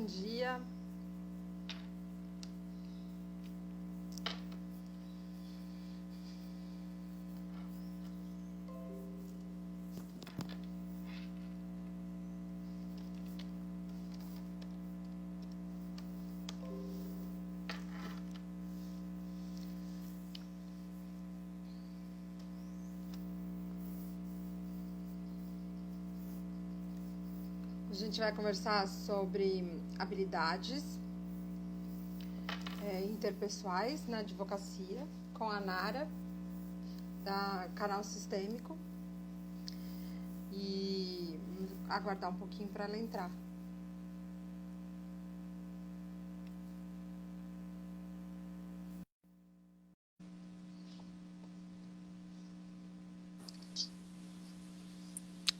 bom dia. A gente vai conversar sobre habilidades interpessoais na advocacia com a Nara, da Canal Sistêmico. E vamos aguardar um pouquinho para ela entrar.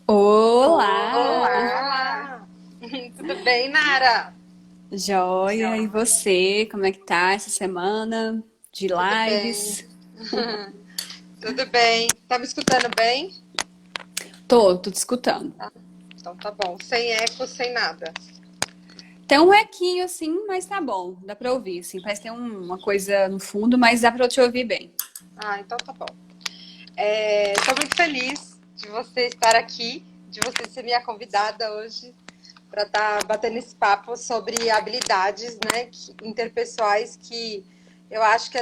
Olá! Olá! Tudo bem, Nara? Joia, e você? Como é que tá essa semana de Tudo lives? bem. Tudo bem. Tá me escutando bem? Tô te escutando. Então tá bom. Sem eco, sem nada. Tem um equinho assim, mas tá bom, dá pra ouvir, assim. Parece que tem uma coisa no fundo, mas dá pra eu te ouvir bem. Ah, então tá bom. Estou muito feliz de você estar aqui, de você ser minha convidada hoje para estar batendo esse papo sobre habilidades, né, interpessoais que eu acho que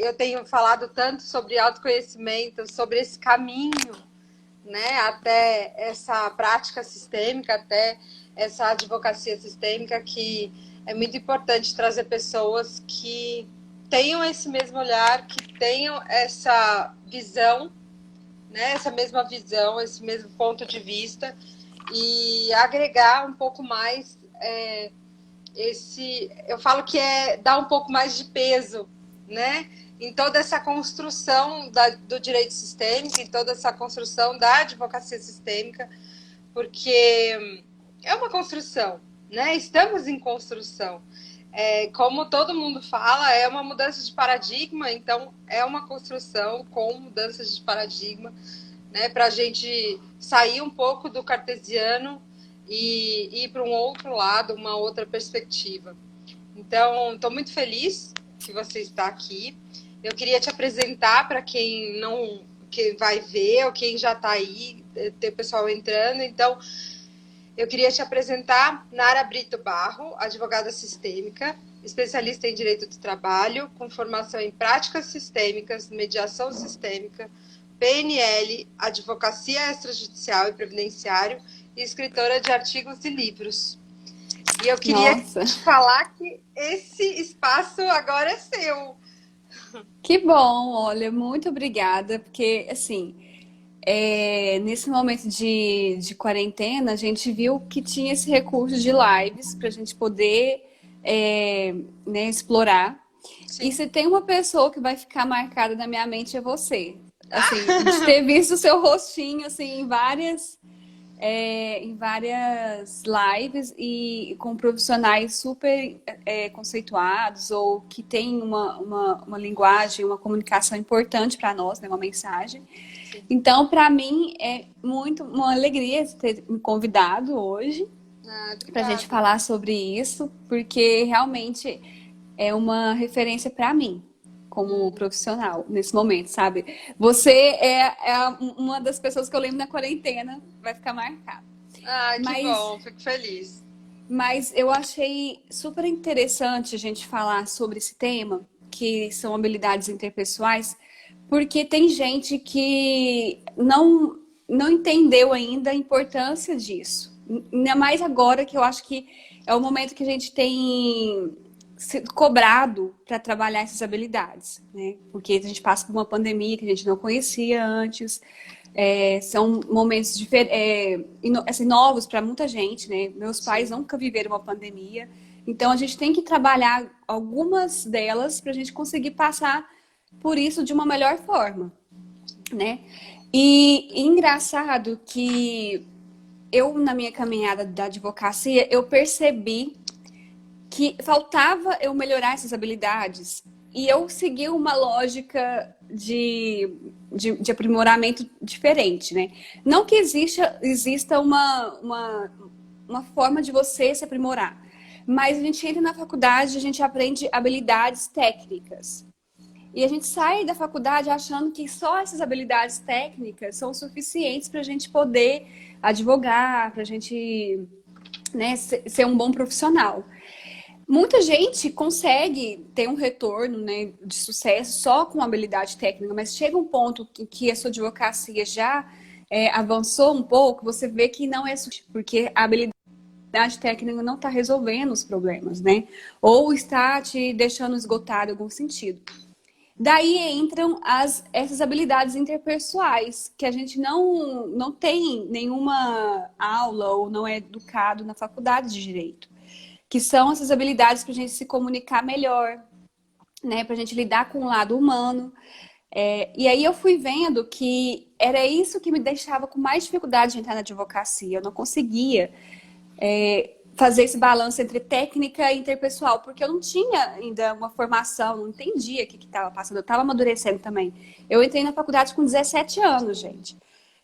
eu tenho falado tanto sobre autoconhecimento, sobre esse caminho, né, até essa prática sistêmica, até essa advocacia sistêmica, que é muito importante trazer pessoas que tenham esse mesmo olhar, que tenham essa visão, né, essa mesma visão, esse mesmo ponto de vista, e agregar um pouco mais eu falo que é dar um pouco mais de peso, né, em toda essa construção do direito sistêmico, em toda essa construção da advocacia sistêmica, porque é uma construção, né? Estamos em construção. Como todo mundo fala, é uma mudança de paradigma, então é uma construção com mudanças de paradigma, né? Para a gente sair um pouco do cartesiano e ir para um outro lado, uma outra perspectiva. Então, estou muito feliz que você está aqui. Eu queria te apresentar para quem não, quem vai ver ou quem já está aí, tem pessoal entrando. Então, eu queria te apresentar Nara Brito Barro, advogada sistêmica, especialista em direito do trabalho, com formação em práticas sistêmicas, mediação sistêmica, PNL, advocacia extrajudicial e previdenciário e escritora de artigos e livros. E eu queria Nossa, te falar que esse espaço agora é seu. que bom! Olha, muito obrigada, porque assim, nesse momento de quarentena, a gente viu que tinha esse recurso de lives para a gente poder, né, explorar. E Sim. se tem uma pessoa que vai ficar marcada na minha mente é você. Assim, de ter visto o seu rostinho assim, em várias lives e com profissionais super conceituados ou que têm uma linguagem, uma comunicação importante para nós, né, uma mensagem. Sim. Então, para mim, é muito uma alegria ter me convidado hoje para a gente Obrigada. falar sobre isso, porque realmente é uma referência para mim como profissional nesse momento, sabe? Você uma das pessoas que eu lembro na quarentena, vai ficar marcado. Ah, que Mas, bom, fico feliz. mas eu achei super interessante a gente falar sobre esse tema, que são habilidades interpessoais, porque tem gente que não entendeu ainda a importância disso. Ainda mais agora que eu acho que é o momento que a gente tem sido cobrado para trabalhar essas habilidades, né? Porque a gente passa por uma pandemia que a gente não conhecia antes, são momentos assim, novos para muita gente, né? Meus pais Sim. nunca viveram uma pandemia, então a gente tem que trabalhar algumas delas para a gente conseguir passar por isso de uma melhor forma, né? E engraçado que eu, na minha caminhada da advocacia, eu percebi que faltava eu melhorar essas habilidades e eu segui uma lógica de aprimoramento diferente, né? Não que exista uma forma de você se aprimorar, mas a gente entra na faculdade, a gente aprende habilidades técnicas. E a gente sai da faculdade achando que só essas habilidades técnicas são suficientes para a gente poder advogar, para a gente, né, ser um bom profissional. Muita gente consegue ter um retorno, né, de sucesso só com habilidade técnica, mas chega um ponto que a sua advocacia já avançou um pouco, você vê que não é suficiente, porque a habilidade técnica não está resolvendo os problemas, né? Ou está te deixando esgotado em algum sentido. Daí entram essas habilidades interpessoais, que a gente não tem nenhuma aula ou não é educado na faculdade de Direito. Que são essas habilidades para a gente se comunicar melhor, né? Para a gente lidar com o lado humano. E aí eu fui vendo que era isso que me deixava com mais dificuldade de entrar na advocacia. Eu não conseguia fazer esse balanço entre técnica e interpessoal, porque eu não tinha ainda uma formação, não entendia o que estava passando, eu estava amadurecendo também. Eu entrei na faculdade com 17 anos, gente.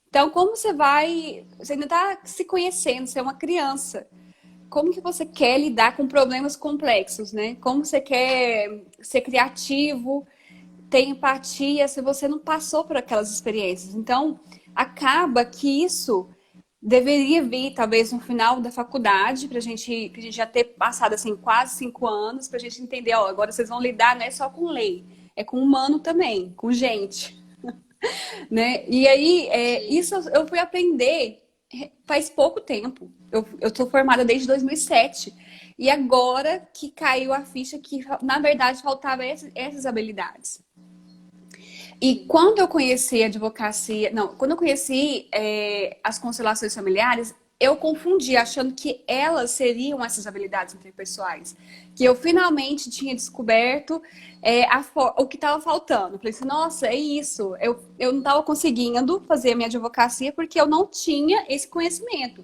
Então, como você ainda está se conhecendo, você é uma criança. Como que você quer lidar com problemas complexos, né? Como você quer ser criativo, ter empatia, se você não passou por aquelas experiências. Então, acaba que isso deveria vir, talvez, no final da faculdade, pra gente já ter passado, assim, quase 5 anos, pra gente entender, ó, agora vocês vão lidar não é só com lei, é com humano também, com gente, né? E aí, isso eu fui aprender faz pouco tempo. Eu sou formada desde 2007. E agora que caiu a ficha que, na verdade, faltavam essas habilidades. E quando eu conheci a advocacia, não, quando eu conheci as constelações familiares, eu confundi, achando que elas seriam essas habilidades interpessoais. Que eu finalmente tinha descoberto o que estava faltando. Eu falei assim, nossa, é isso. Eu não estava conseguindo fazer a minha advocacia porque eu não tinha esse conhecimento.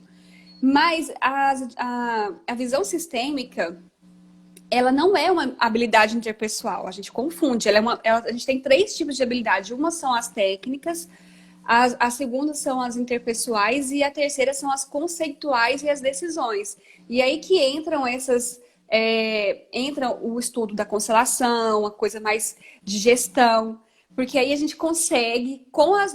Mas a visão sistêmica, ela não é uma habilidade interpessoal, a gente confunde. A gente tem 3 tipos de habilidade. Uma são as técnicas, a segunda são as interpessoais e a terceira são as conceituais e as decisões. E aí que entram entra o estudo da constelação, a coisa mais de gestão, porque aí a gente consegue, com a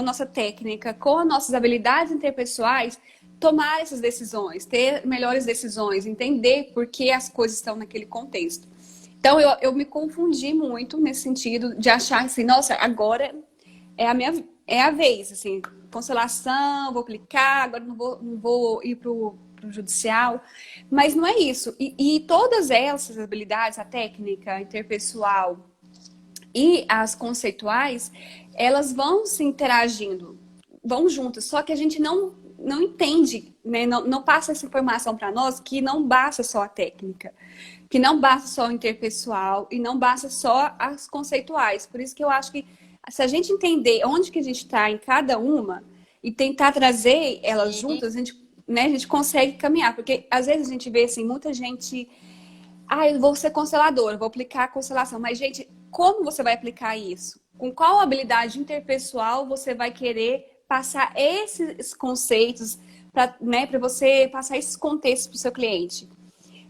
nossa técnica, com as nossas habilidades interpessoais, tomar essas decisões, ter melhores decisões, entender por que as coisas estão naquele contexto. Então, eu me confundi muito nesse sentido de achar assim, nossa, agora é a vez, assim, constelação, vou aplicar, agora não vou ir para o judicial. Mas não é isso. E todas essas habilidades, a técnica, a interpessoal e as conceituais, elas vão se interagindo, vão juntas, só que a gente não entende, né? Não passa essa informação para nós que não basta só a técnica, que não basta só o interpessoal e não basta só as conceituais. Por isso que eu acho que se a gente entender onde que a gente está em cada uma e tentar trazer elas juntas, a gente consegue caminhar. Porque às vezes a gente vê assim, muita gente, eu vou ser consteladora, vou aplicar a constelação. Mas, gente, como você vai aplicar isso? Com qual habilidade interpessoal você vai querer passar esses conceitos para você passar esses contextos para o seu cliente?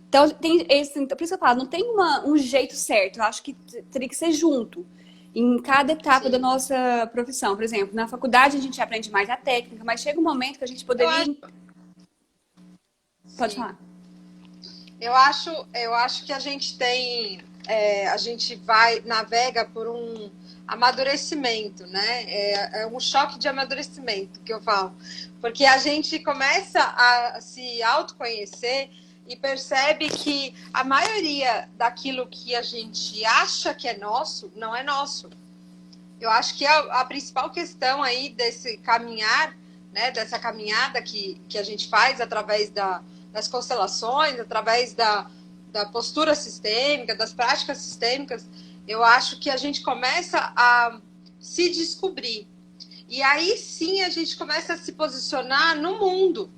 Então, por isso que eu falo, não tem um jeito certo. Eu acho que teria que ser junto. Em cada etapa da nossa profissão. Por exemplo, na faculdade a gente aprende mais a técnica, mas chega um momento que a gente poderia... Pode falar. Eu acho que a gente tem... a gente navega por um amadurecimento, né? É um choque de amadurecimento que eu falo. Porque a gente começa a se autoconhecer e percebe que a maioria daquilo que a gente acha que é nosso, não é nosso. Eu acho que a principal questão aí desse caminhar, né, dessa caminhada que a gente faz através das constelações, através da postura sistêmica, das práticas sistêmicas, eu acho que a gente começa a se descobrir. E aí sim a gente começa a se posicionar no mundo.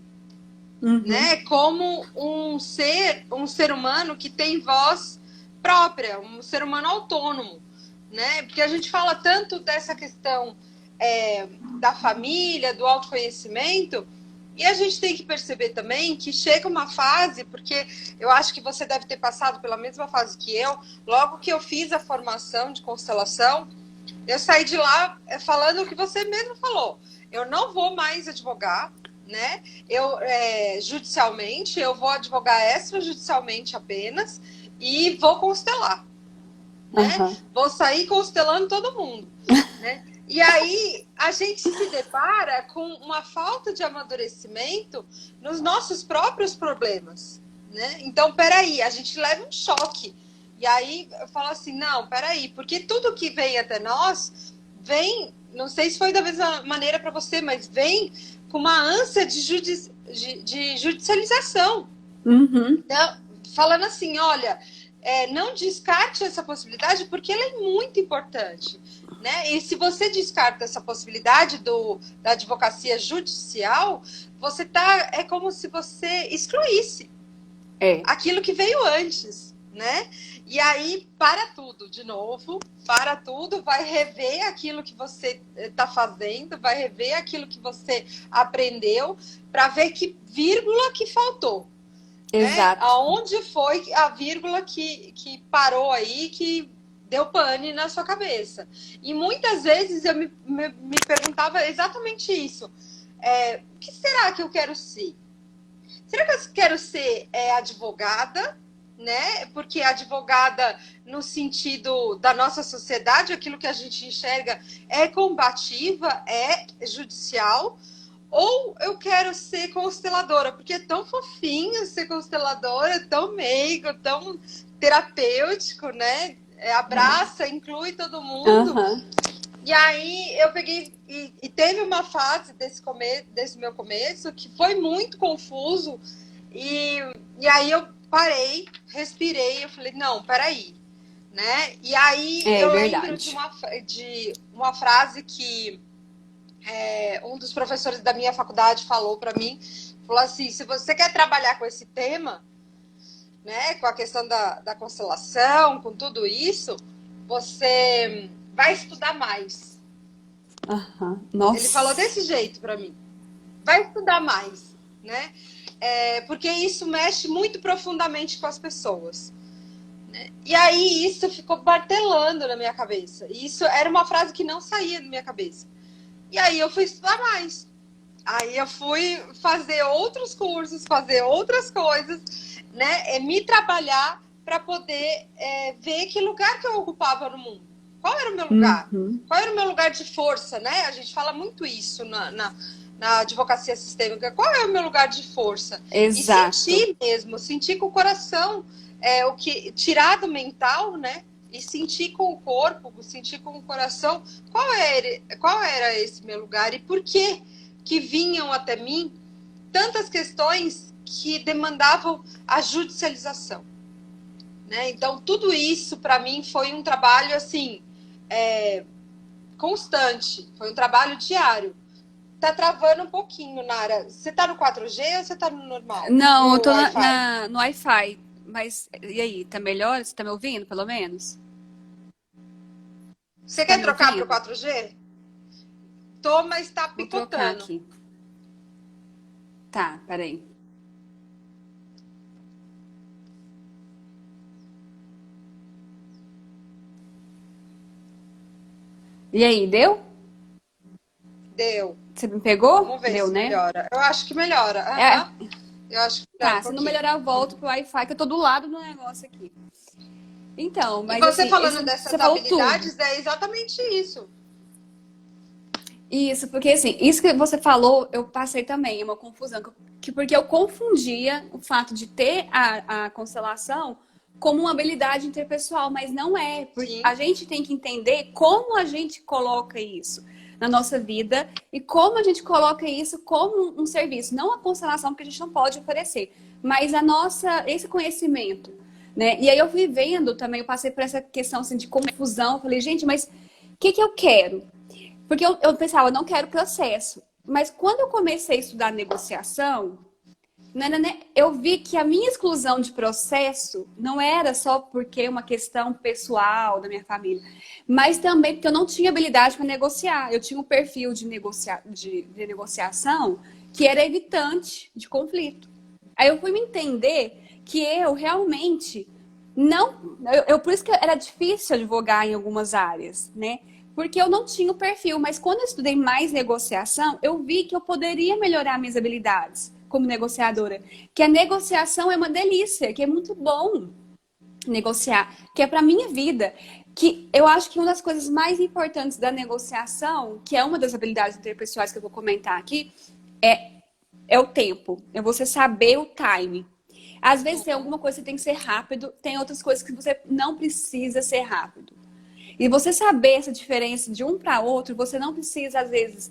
Né? Como um ser humano que tem voz própria, um ser humano autônomo, né? Porque a gente fala tanto dessa questão da família, do autoconhecimento, E a gente tem que perceber também que chega uma fase, porque eu acho que você deve ter passado pela mesma fase que eu, logo que eu fiz a formação de constelação, eu saí de lá falando o que você mesmo falou. Eu não vou mais advogar, né? Judicialmente, eu vou advogar extrajudicialmente apenas e vou constelar, né? Aham. Vou sair constelando todo mundo, né? E aí a gente se depara com uma falta de amadurecimento nos nossos próprios problemas, né? Então, peraí, a gente leva um choque. E aí eu falo assim, não, peraí, porque tudo que vem até nós vem, não sei se foi da mesma maneira para você, mas vem com uma ânsia de judicialização. Uhum. Então, falando assim, olha, não descarte essa possibilidade porque ela é muito importante, né? E se você descarta essa possibilidade da advocacia judicial, é como se você excluísse aquilo que veio antes, né? E aí, para tudo, de novo, para tudo, vai rever aquilo que você está fazendo, vai rever aquilo que você aprendeu, para ver que vírgula que faltou. Exato. Né? Aonde foi a vírgula que parou aí, que deu pane na sua cabeça. E muitas vezes eu me perguntava exatamente isso. O que será que eu quero ser? Será que eu quero ser advogada? Né? Porque advogada, no sentido da nossa sociedade, aquilo que a gente enxerga é combativa, é judicial. Ou eu quero ser consteladora, porque é tão fofinho ser consteladora, é tão meigo, tão terapêutico, né? Abraça, inclui todo mundo. Uhum. E aí eu peguei e teve uma fase desse meu começo que foi muito confuso. E aí eu parei, respirei, eu falei, não, peraí. Né? E aí eu lembro de uma frase que um dos professores da minha faculdade falou para mim, falou assim, se você quer trabalhar com esse tema, né, com a questão da constelação, com tudo isso, você vai estudar mais. Nossa. Ele falou desse jeito para mim, vai estudar mais, né? Porque isso mexe muito profundamente com as pessoas. Né? E aí isso ficou martelando na minha cabeça. E isso era uma frase que não saía da minha cabeça. E aí eu fui estudar mais. Aí eu fui fazer outros cursos, fazer outras coisas, né? Me trabalhar para poder ver que lugar que eu ocupava no mundo. Qual era o meu lugar? Qual era o meu lugar de força, né? A gente fala muito isso na advocacia sistêmica. Qual é o meu lugar de força? Exato. E sentir mesmo, sentir com o coração, o que tirar do mental, né? E sentir com o corpo, sentir com o coração qual era esse meu lugar e por que vinham até mim tantas questões que demandavam a judicialização. Né? Então, tudo isso, para mim, foi um trabalho assim constante, foi um trabalho diário. Tá travando um pouquinho, Nara. Você tá no 4G ou você tá no normal? Não, eu tô no Wi-Fi. Mas, e aí, tá melhor? Você tá me ouvindo, pelo menos? Você quer trocar pro 4G? Tô, mas tá picotando. Vou trocar aqui. Tá, peraí. E aí, deu? Deu. Você me pegou? Vamos ver deu, se né? melhora. Eu acho que melhora. Eu acho que tá, se não melhorar, eu volto pro Wi-Fi, que eu tô do lado do negócio aqui. Então, mas e você assim, falando dessas habilidades, é exatamente isso. Isso, porque assim, isso que você falou, eu passei também, uma confusão. Porque eu confundia o fato de ter a constelação como uma habilidade interpessoal, mas não é. Porque a gente tem que entender como a gente coloca isso na nossa vida e como a gente coloca isso como um serviço. Não a constelação, que a gente não pode oferecer, mas esse conhecimento. Né? E aí eu fui vendo também, eu passei por essa questão assim, de confusão. Eu falei, gente, mas o que eu quero? Porque eu pensava, não quero processo. Mas quando eu comecei a estudar negociação, Eu vi que a minha exclusão de processo não era só porque é uma questão pessoal da minha família, mas também porque eu não tinha habilidade para negociar. Eu tinha um perfil de negociação que era evitante de conflito. Aí eu fui me entender que eu realmente não. Por isso que era difícil advogar em algumas áreas, né? Porque eu não tinha o perfil, mas quando eu estudei mais negociação, eu vi que eu poderia melhorar minhas habilidades como negociadora. Que a negociação é uma delícia, que é muito bom negociar, que é para minha vida. Que eu acho que uma das coisas mais importantes da negociação, que é uma das habilidades interpessoais que eu vou comentar aqui, é o tempo. É você saber o time. Às vezes tem alguma coisa que você tem que ser rápido, tem outras coisas que você não precisa ser rápido. E você saber essa diferença de um para outro, você não precisa, às vezes,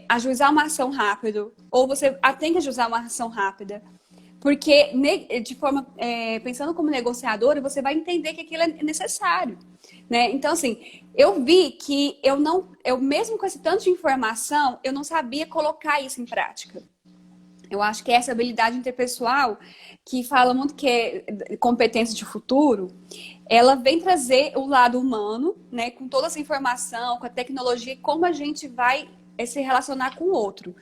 ajuizar uma ação rápido, ou você tem que ajuizar uma ação rápida. Porque, de forma, pensando como negociadora, você vai entender que aquilo é necessário. Né? Então, assim, eu vi que eu mesmo com esse tanto de informação, eu não sabia colocar isso em prática. Eu acho que essa habilidade interpessoal, que fala muito que é competência de futuro, ela vem trazer o lado humano, né, com toda essa informação, com a tecnologia, como a gente vai se relacionar com o outro.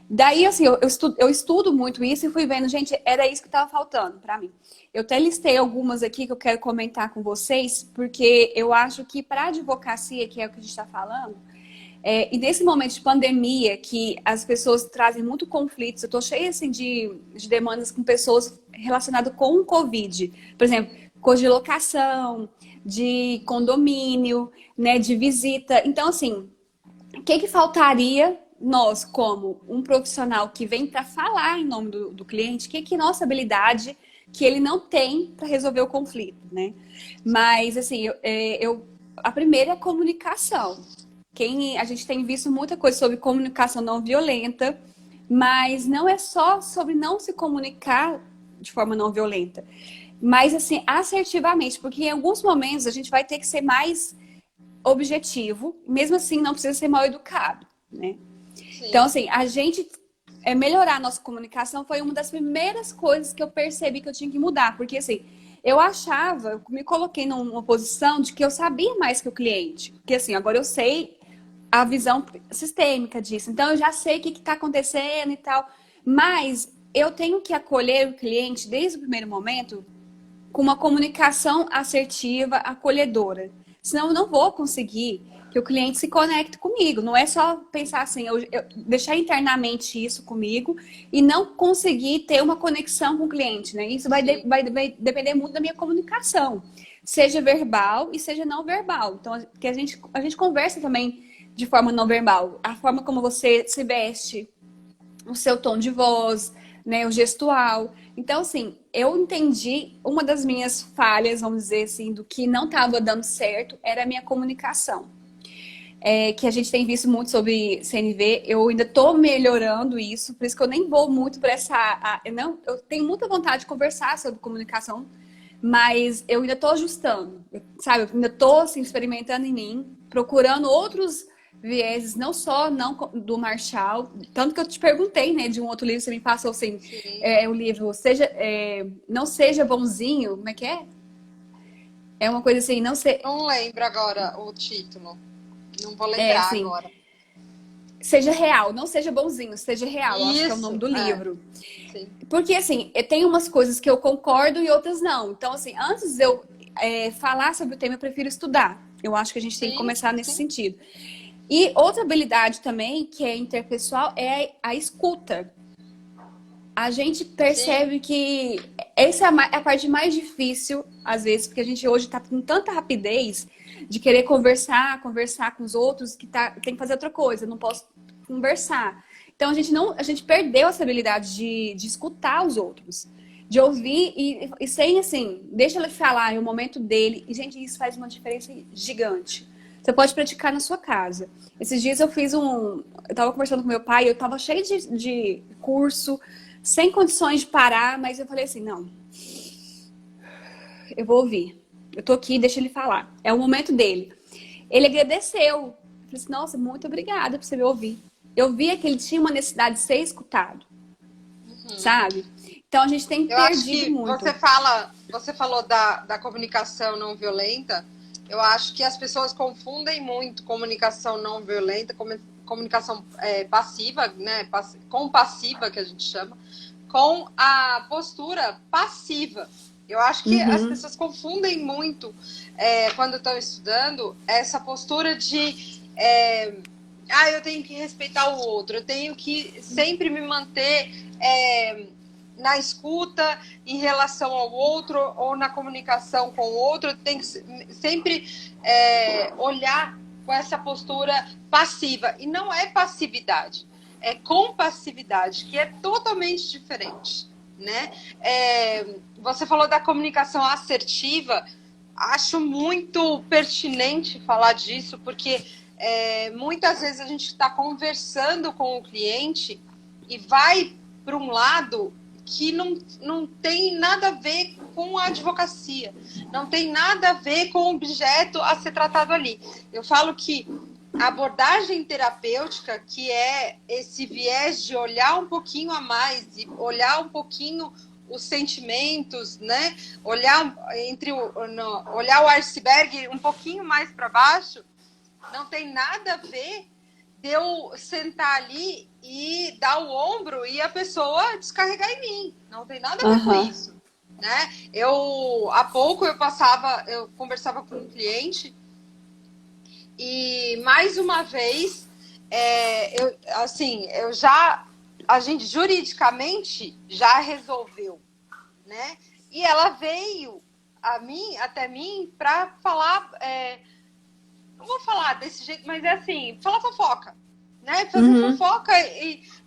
Daí, assim, eu estudo muito isso e fui vendo, gente, era isso que estava faltando para mim. Eu até listei algumas aqui que eu quero comentar com vocês, porque eu acho que para a advocacia, que é o que a gente está falando, e nesse momento de pandemia, que as pessoas trazem muito conflitos, eu estou cheia assim, de demandas com pessoas relacionadas com o Covid. Por exemplo, coisa de locação, de condomínio, né, de visita. Então, assim, o que faltaria nós, como um profissional que vem para falar em nome do cliente, que nossa habilidade que ele não tem para resolver o conflito, né? Mas, assim, a primeira é a comunicação. A gente tem visto muita coisa sobre comunicação não violenta, mas não é só sobre não se comunicar de forma não violenta, mas assim, assertivamente, porque em alguns momentos a gente vai ter que ser mais objetivo, mesmo assim não precisa ser mal educado, né? Sim. Então, assim, a gente melhorar a nossa comunicação foi uma das primeiras coisas que eu percebi que eu tinha que mudar, porque assim, eu me coloquei numa posição de que eu sabia mais que o cliente, porque assim, agora eu sei a visão sistêmica disso. Então, eu já sei o que está acontecendo e tal. Mas eu tenho que acolher o cliente desde o primeiro momento com uma comunicação assertiva, acolhedora. Senão, eu não vou conseguir que o cliente se conecte comigo. Não é só pensar assim, eu deixar internamente isso comigo e não conseguir ter uma conexão com o cliente. Né? Isso vai depender muito da minha comunicação. Seja verbal e seja não verbal. Então, que a gente conversa também de forma não verbal, a forma como você se veste, o seu tom de voz, né, o gestual. Então, assim, eu entendi uma das minhas falhas, vamos dizer assim, do que não estava dando certo, era a minha comunicação. Que a gente tem visto muito sobre CNV, eu ainda estou melhorando isso, por isso que eu nem vou muito para essa... eu tenho muita vontade de conversar sobre comunicação, mas eu ainda estou ajustando, sabe? Eu ainda estou assim, experimentando em mim, procurando outros vieses, não só do Marshall, tanto que eu te perguntei, né, de um outro livro, você me passou assim, o livro Não Seja Bonzinho, como é que é? É uma coisa assim, não sei... Não lembro agora o título, não vou lembrar assim, agora. Seja real, não seja bonzinho, seja real, acho que é o nome do livro. Sim. Porque assim, tem umas coisas que eu concordo e outras não. Então assim, antes de eu falar sobre o tema, eu prefiro estudar. Eu acho que a gente tem que começar nesse sentido. E outra habilidade também, que é interpessoal, é a escuta. A gente percebe que essa é a parte mais difícil, às vezes, porque a gente hoje está com tanta rapidez de querer conversar com os outros, que tem que fazer outra coisa, não posso conversar. Então, a gente perdeu essa habilidade de escutar os outros, de ouvir e sem, assim, deixa ele falar, é o momento dele. E, gente, isso faz uma diferença gigante. Você pode praticar na sua casa. Esses dias eu tava conversando com meu pai, eu tava cheio de curso, sem condições de parar, mas eu falei assim, não, eu vou ouvir. Eu tô aqui, deixa ele falar. É o momento dele. Ele agradeceu. Eu falei assim, nossa, muito obrigada por você me ouvir. Eu via que ele tinha uma necessidade de ser escutado. sabe? Então a gente tem Eu acho perdido que muito. você falou da comunicação não violenta. Eu acho que as pessoas confundem muito comunicação não violenta, comunicação passiva, né? Compassiva, que a gente chama, com a postura passiva. Eu acho que as pessoas confundem muito quando estão estudando essa postura de eu tenho que respeitar o outro, eu tenho que sempre me manter na escuta em relação ao outro ou na comunicação com o outro, eu tenho que sempre olhar com essa postura passiva. E não é passividade, é compassividade, que é totalmente diferente, né? Você falou da comunicação assertiva, acho muito pertinente falar disso, porque muitas vezes a gente está conversando com o cliente e vai para um lado que não tem nada a ver com a advocacia, não tem nada a ver com o objeto a ser tratado ali. Eu falo que a abordagem terapêutica, que é esse viés de olhar um pouquinho a mais, e olhar um pouquinho os sentimentos, né? Olhar olhar o iceberg um pouquinho mais para baixo, não tem nada a ver de eu sentar ali e dar o ombro e a pessoa descarregar em mim. Não tem nada a ver com isso, né? Há pouco eu conversava com um cliente e mais uma vez a gente juridicamente já resolveu, né? E ela veio até mim para falar, não vou falar desse jeito, mas é assim, falar fofoca, né? Fazer fofoca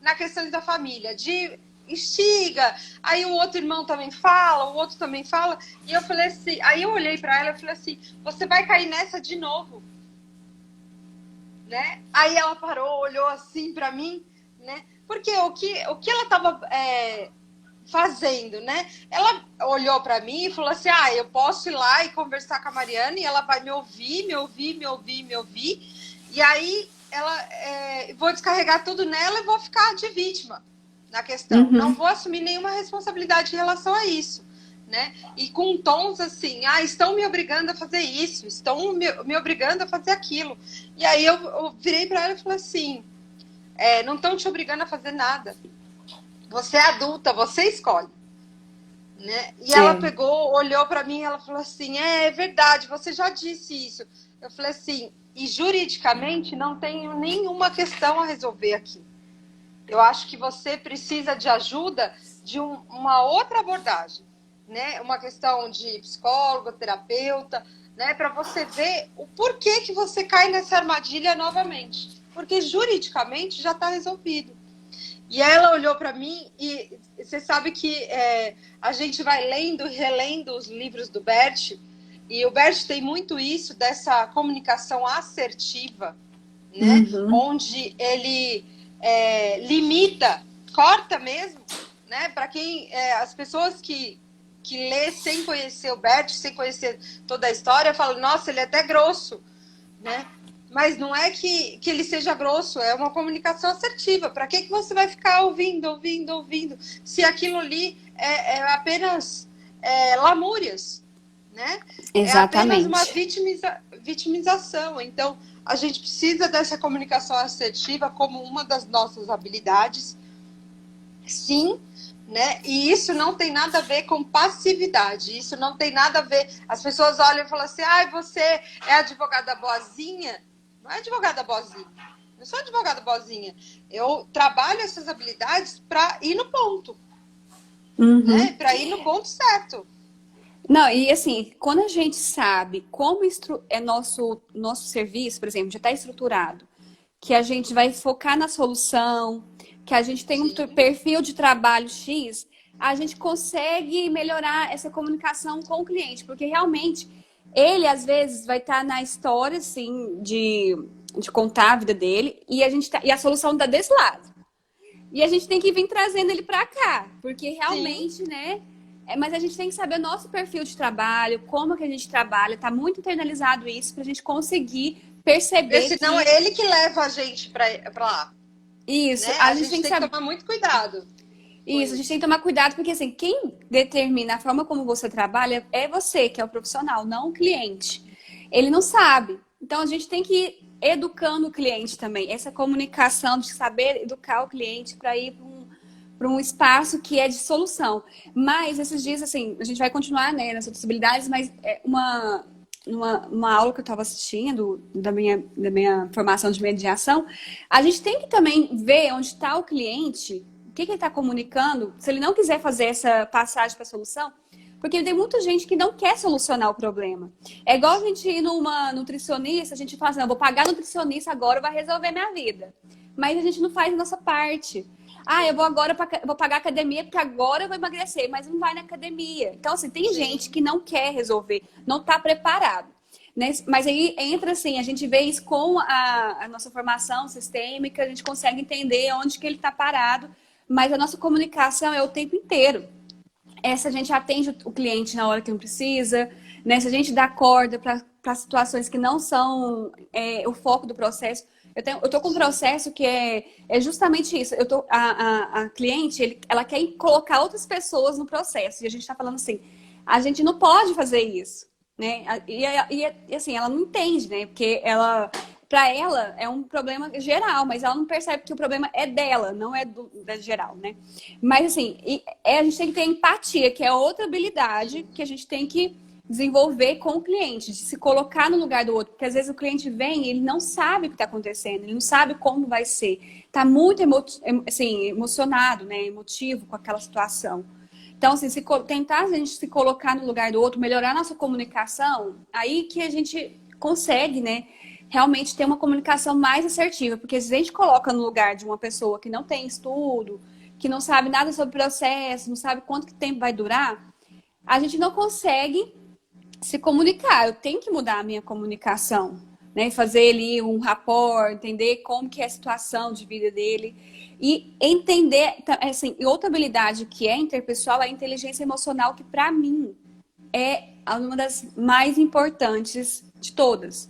na questão da família, de instiga, aí o outro irmão também fala, o outro também fala, e eu falei assim, aí eu olhei para ela e falei assim, você vai cair nessa de novo, né? Aí ela parou, olhou assim para mim, né? Porque o que ela estava fazendo, né? Ela olhou para mim e falou assim, eu posso ir lá e conversar com a Mariana e ela vai me ouvir, e aí vou descarregar tudo nela e vou ficar de vítima na questão. Não vou assumir nenhuma responsabilidade em relação a isso, né? E com tons assim, estão me obrigando a fazer isso, estão me obrigando a fazer aquilo. E aí eu virei para ela e falei assim, não estão te obrigando a fazer nada. Você é adulta, você escolhe, né? E ela pegou, olhou para mim e ela falou assim, é verdade, você já disse isso. Eu falei assim, e juridicamente não tenho nenhuma questão a resolver aqui. Eu acho que você precisa de ajuda de uma outra abordagem, né? Uma questão de psicólogo, terapeuta, né? Para você ver o porquê que você cai nessa armadilha novamente. Porque juridicamente já está resolvido. E ela olhou para mim e você sabe que a gente vai lendo e relendo os livros do Bert, e o Bert tem muito isso, dessa comunicação assertiva, né? Onde ele limita, corta mesmo, né? Para quem as pessoas que lê sem conhecer o Bert, sem conhecer toda a história, falam, nossa, ele é até grosso, né? Mas não é que ele seja grosso, é uma comunicação assertiva. Para que você vai ficar ouvindo, se aquilo ali é apenas lamúrias, né? Exatamente. É apenas uma vitimização. Então, a gente precisa dessa comunicação assertiva como uma das nossas habilidades, sim, né? E isso não tem nada a ver com passividade, isso não tem nada a ver. As pessoas olham e falam assim, você é advogada boazinha. Não é advogada boazinha. Eu sou advogada boazinha. Eu trabalho essas habilidades para ir no ponto. Né? Para ir no ponto certo. Não, e assim, quando a gente sabe como é nosso serviço, por exemplo, já está estruturado, que a gente vai focar na solução, que a gente tem um perfil de trabalho X, a gente consegue melhorar essa comunicação com o cliente, porque realmente ele, às vezes, vai estar na história, assim, de contar a vida dele, e a solução está desse lado. E a gente tem que vir trazendo ele para cá, porque realmente, né? Mas a gente tem que saber o nosso perfil de trabalho, como que a gente trabalha, tá muito internalizado isso, pra gente conseguir perceber porque senão é ele que leva a gente para lá. Isso, né? a gente tem que tomar muito cuidado. Isso, a gente tem que tomar cuidado, porque assim, quem determina a forma como você trabalha é você, que é o profissional, não o cliente. Ele não sabe. Então a gente tem que ir educando o cliente também. Essa comunicação de saber educar o cliente para ir para um espaço que é de solução. Mas esses dias, assim, a gente vai continuar, né, nessas possibilidades, mas uma aula que eu estava assistindo da minha formação de mediação, a gente tem que também ver onde está o cliente, o que ele está comunicando, se ele não quiser fazer essa passagem para a solução, porque tem muita gente que não quer solucionar o problema. É igual a gente ir numa nutricionista, a gente fala assim, não, vou pagar nutricionista agora, vai resolver minha vida. Mas a gente não faz a nossa parte. Ah, eu vou agora vou pagar academia porque agora eu vou emagrecer, mas não vai na academia. Então, assim, tem gente que não quer resolver, não está preparado. Né? Mas aí entra assim, a gente vê isso com a nossa formação sistêmica, a gente consegue entender onde que ele está parado, mas a nossa comunicação é o tempo inteiro. Se a gente atende o cliente na hora que não precisa, né? Se a gente dá corda para situações que não são o foco do processo. Eu tô com um processo que é justamente isso. A cliente, ela quer colocar outras pessoas no processo. E a gente está falando assim, a gente não pode fazer isso, né? E assim, ela não entende, né? Porque para ela é um problema geral, mas ela não percebe que o problema é dela, não é da geral, né? Mas assim, a gente tem que ter empatia, que é outra habilidade que a gente tem que desenvolver com o cliente, de se colocar no lugar do outro, porque às vezes o cliente vem e ele não sabe o que está acontecendo, ele não sabe como vai ser, está muito assim, emocionado, né, emotivo com aquela situação. Então, assim, tentar a gente se colocar no lugar do outro, melhorar nossa comunicação, aí que a gente consegue, né, realmente ter uma comunicação mais assertiva, porque se a gente coloca no lugar de uma pessoa que não tem estudo, que não sabe nada sobre o processo, não sabe quanto que tempo vai durar, a gente não consegue se comunicar. Eu tenho que mudar a minha comunicação, né? Fazer ali um rapport, entender como que é a situação de vida dele e entender, assim, e outra habilidade que é interpessoal é a inteligência emocional, que para mim é uma das mais importantes de todas.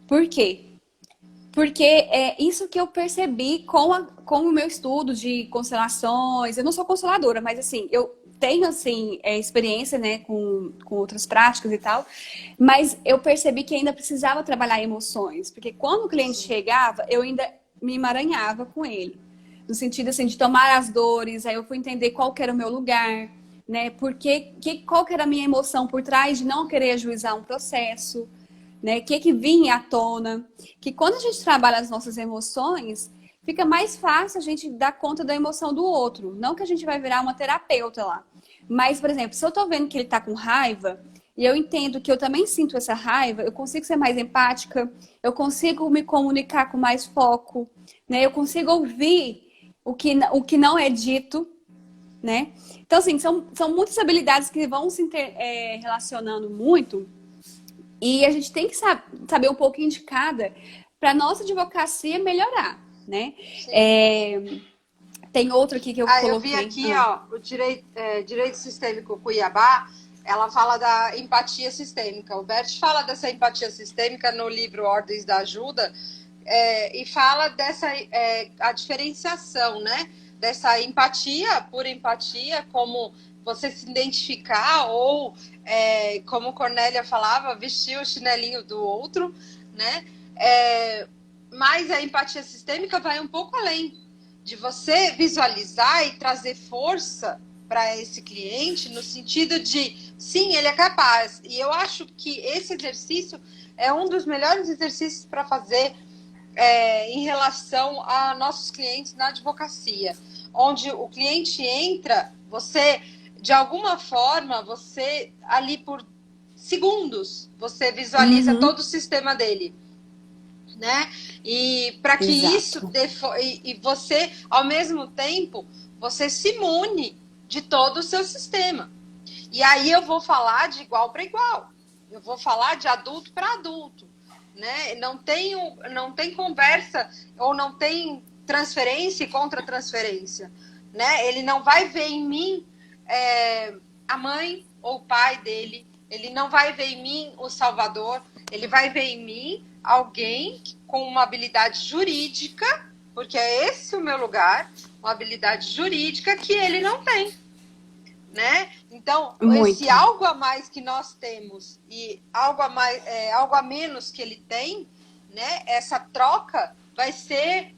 Por quê? Porque é isso que eu percebi com o meu estudo de constelações. Eu não sou consteladora, mas assim, eu tenho assim, experiência, né, com outras práticas e tal, mas eu percebi que ainda precisava trabalhar emoções, porque quando o cliente chegava, eu ainda me emaranhava com ele, no sentido assim, de tomar as dores, aí eu fui entender qual que era o meu lugar, né, qual que era a minha emoção por trás de não querer ajuizar um processo, né, que vinha à tona, que quando a gente trabalha as nossas emoções, fica mais fácil a gente dar conta da emoção do outro. Não que a gente vai virar uma terapeuta lá. Mas, por exemplo, se eu tô vendo que ele tá com raiva, e eu entendo que eu também sinto essa raiva, eu consigo ser mais empática, eu consigo me comunicar com mais foco, né? Eu consigo ouvir o que não é dito, né? Então, assim, são muitas habilidades que vão se relacionando muito, e a gente tem que saber um pouquinho de cada para nossa advocacia melhorar, né? Tem outro aqui que eu coloquei. Eu vi aqui, ó, o Direito Sistêmico Cuiabá, ela fala da empatia sistêmica. O Bert fala dessa empatia sistêmica no livro Ordens da Ajuda, e fala dessa a diferenciação, né? Dessa empatia, por empatia, como você se identificar ou, como Cornélia falava, vestir o chinelinho do outro, né? Mas a empatia sistêmica vai um pouco além de você visualizar e trazer força para esse cliente no sentido de, sim, ele é capaz. E eu acho que esse exercício é um dos melhores exercícios para fazer em relação a nossos clientes na advocacia, onde o cliente entra, você, de alguma forma, você ali por segundos, você visualiza todo o sistema dele, né? E para que isso e você, ao mesmo tempo, você se imune de todo o seu sistema. E aí eu vou falar de igual para igual. Eu vou falar de adulto para adulto, né? Não tem conversa ou não tem transferência e contra-transferência, né? Ele não vai ver em mim a mãe ou o pai dele. Ele não vai ver em mim o salvador. Ele vai ver em mim alguém com uma habilidade jurídica, porque é esse o meu lugar, uma habilidade jurídica que ele não tem, né? Então, Muito. esse algo a mais que nós temos e algo a menos que ele tem, né? Essa troca vai ser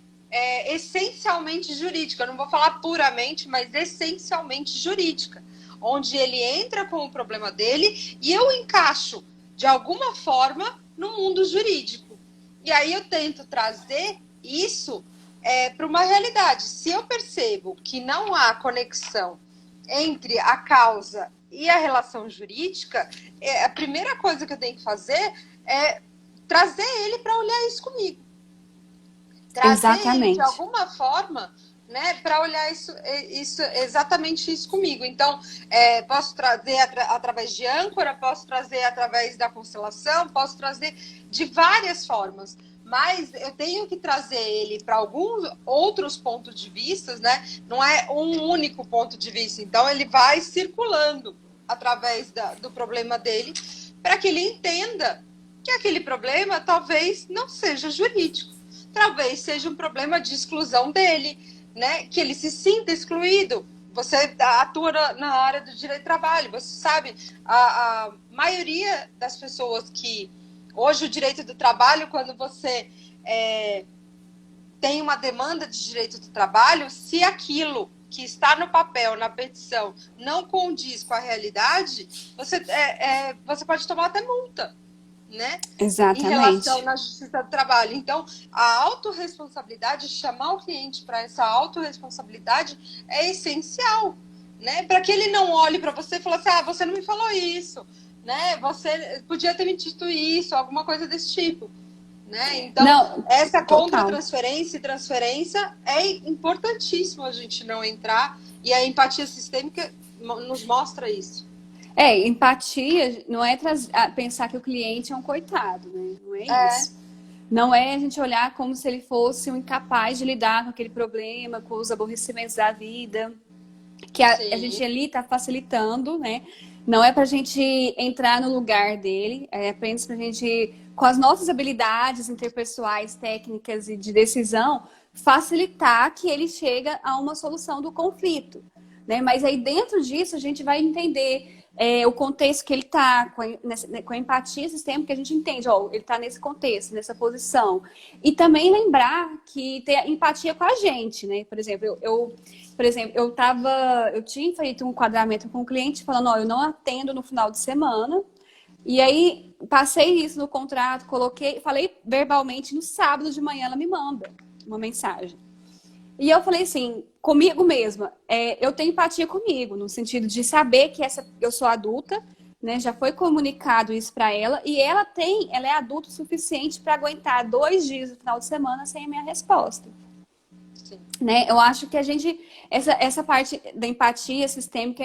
essencialmente jurídica. Eu não vou falar puramente, mas essencialmente jurídica, onde ele entra com o problema dele e eu encaixo de alguma forma no mundo jurídico. E aí eu tento trazer isso para uma realidade. Se eu percebo que não há conexão entre a causa e a relação jurídica, a primeira coisa que eu tenho que fazer é trazer ele para olhar isso comigo. Trazer ele de alguma forma, né, para olhar exatamente isso comigo. Então, posso trazer através de âncora, posso trazer através da constelação, posso trazer de várias formas. Mas eu tenho que trazer ele para alguns outros pontos de vista, né? Não é um único ponto de vista. Então, ele vai circulando através do problema dele para que ele entenda que aquele problema talvez não seja jurídico. Talvez seja um problema de exclusão dele, né? Que ele se sinta excluído. Você atua na área do direito do trabalho. Você sabe, a maioria das pessoas que... Hoje, o direito do trabalho, quando você tem uma demanda de direito do trabalho, se aquilo que está no papel, na petição, não condiz com a realidade, você pode tomar até multa, né? Exatamente. Em relação na justiça do trabalho. Então, a autorresponsabilidade, chamar o cliente para essa autorresponsabilidade é essencial, né? Para que ele não olhe para você e fale assim, você não me falou isso, né? Você podia ter me dito isso, alguma coisa desse tipo, né? Então, essa contra-transferência e transferência é importantíssimo a gente não entrar, e a empatia sistêmica nos mostra isso. Empatia não é pensar que o cliente é um coitado, né? Não é isso. Não é a gente olhar como se ele fosse um incapaz de lidar com aquele problema, com os aborrecimentos da vida, que a gente ali está facilitando, né? Não é para a gente entrar no lugar dele, é apenas para a gente, com as nossas habilidades interpessoais, técnicas e de decisão, facilitar que ele chegue a uma solução do conflito, né? Mas aí dentro disso a gente vai entender o contexto que ele está, com a empatia sistêmica, a gente entende, ele está nesse contexto, nessa posição. E também lembrar que ter empatia com a gente, né? Por exemplo, eu tinha feito um enquadramento com um cliente falando, eu não atendo no final de semana. E aí, passei isso no contrato, falei verbalmente, no sábado de manhã ela me manda uma mensagem. E eu falei assim, comigo mesma, eu tenho empatia comigo, no sentido de saber que eu sou adulta, né? Já foi comunicado isso para ela, e ela é adulta o suficiente para aguentar 2 dias no final de semana sem a minha resposta. Né? Eu acho que essa parte da empatia sistêmica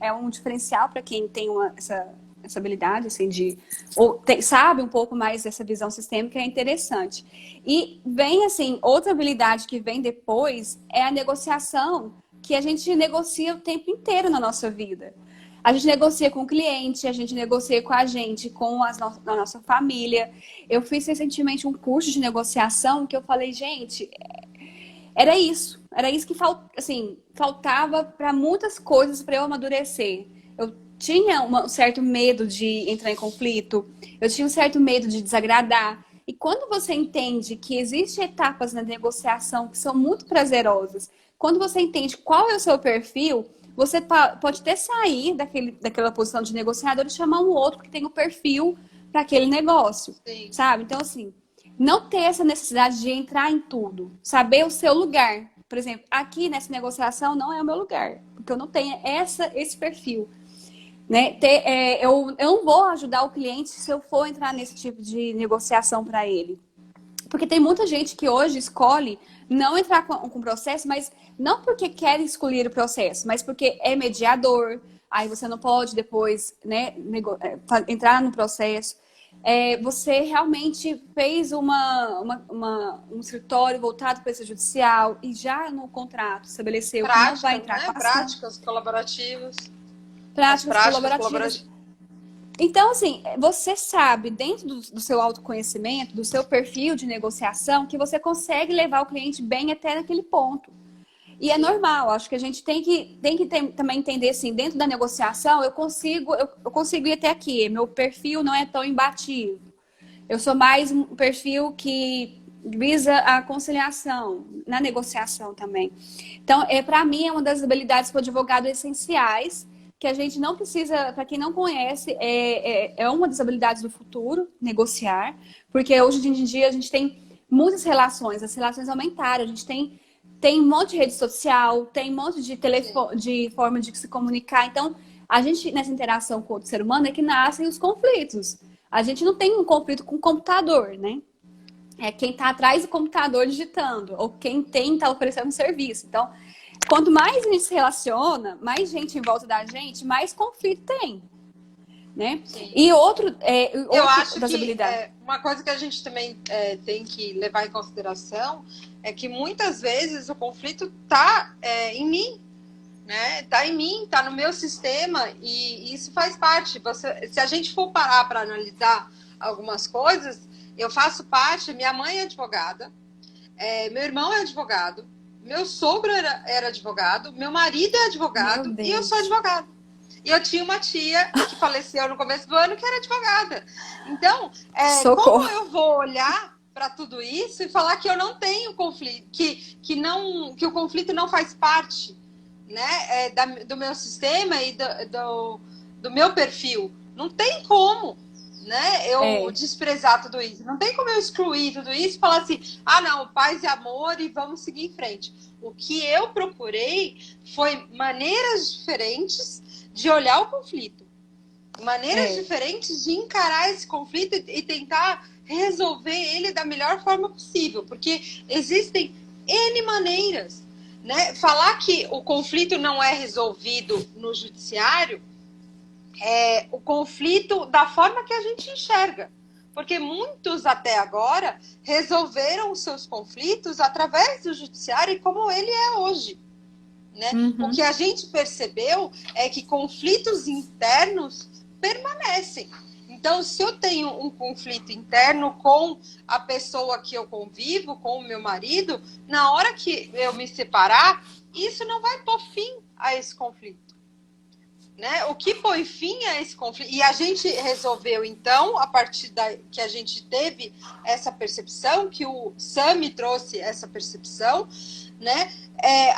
é um diferencial para quem tem essa habilidade, assim, sabe um pouco mais dessa visão sistêmica, é interessante. E vem, assim, outra habilidade que vem depois é a negociação, que a gente negocia o tempo inteiro na nossa vida. A gente negocia com o cliente, a gente negocia com a gente, com a nossa família. Eu fiz recentemente um curso de negociação que eu falei, gente, era isso que faltava para muitas coisas para eu amadurecer. Eu tinha um certo medo de entrar em conflito, eu tinha um certo medo de desagradar. E quando você entende que existem etapas na negociação que são muito prazerosas, quando você entende qual é o seu perfil, você pode até sair daquela posição de negociador e chamar um outro que tem o perfil para aquele negócio, sabe? Então, assim, não ter essa necessidade de entrar em tudo, saber o seu lugar. Por exemplo, aqui nessa negociação não é o meu lugar, porque eu não tenho esse perfil. Né? Eu não vou ajudar o cliente se eu for entrar nesse tipo de negociação para ele. Porque tem muita gente que hoje escolhe não entrar com o processo, mas não porque quer excluir o processo, mas porque é mediador, aí você não pode depois, né, entrar no processo. Você realmente fez um escritório voltado para esse judicial e já no contrato estabeleceu que não vai entrar com ação. Práticas colaborativas. Práticas colaborativas. Então, assim, você sabe, dentro do seu autoconhecimento, do seu perfil de negociação, que você consegue levar o cliente bem até naquele ponto. E é normal, acho que a gente também entender assim, dentro da negociação, eu consigo ir até aqui, meu perfil não é tão imbatível. Eu sou mais um perfil que visa a conciliação, na negociação também. Então, para mim, é uma das habilidades para o advogado essenciais, que a gente não precisa, para quem não conhece, é uma das habilidades do futuro, negociar, porque hoje em dia a gente tem muitas relações, as relações aumentaram, a gente tem um monte de rede social, tem um monte de telefone, de forma de se comunicar. Então, a gente, nessa interação com o outro ser humano, é que nascem os conflitos. A gente não tem um conflito com o computador, né? É quem está atrás do computador digitando, ou quem está oferecendo serviço. Então, quanto mais a gente se relaciona, mais gente em volta da gente, mais conflito tem, né? Sim. E Eu acho das que habilidades. uma coisa que a gente também tem que levar em consideração é que muitas vezes o conflito está em mim, né? Tá em mim, tá no meu sistema, e isso faz parte. Se a gente for parar para analisar algumas coisas, eu faço parte, minha mãe é advogada, meu irmão é advogado, meu sogro era advogado, meu marido é advogado e eu sou advogada. E eu tinha uma tia que faleceu no começo do ano que era advogada. Então, como eu vou olhar para tudo isso e falar que eu não tenho conflito, que o conflito não faz parte, né, do meu sistema e do meu perfil? Não tem como, né, eu desprezar tudo isso. Não tem como eu excluir tudo isso e falar assim, não, paz e amor e vamos seguir em frente. O que eu procurei foi maneiras diferentes de olhar o conflito, maneiras diferentes de encarar esse conflito e tentar resolver ele da melhor forma possível, porque existem N maneiras, né? Falar que o conflito não é resolvido no judiciário é o conflito da forma que a gente enxerga, porque muitos até agora resolveram os seus conflitos através do judiciário e como ele é hoje. Né? O que a gente percebeu é que conflitos internos permanecem. Então, se eu tenho um conflito interno com a pessoa que eu convivo, com o meu marido, na hora que eu me separar, isso não vai pôr fim a esse conflito. Né? O que põe fim a esse conflito? E a gente resolveu, então, a partir que a gente teve essa percepção, que o Sami trouxe essa percepção, né?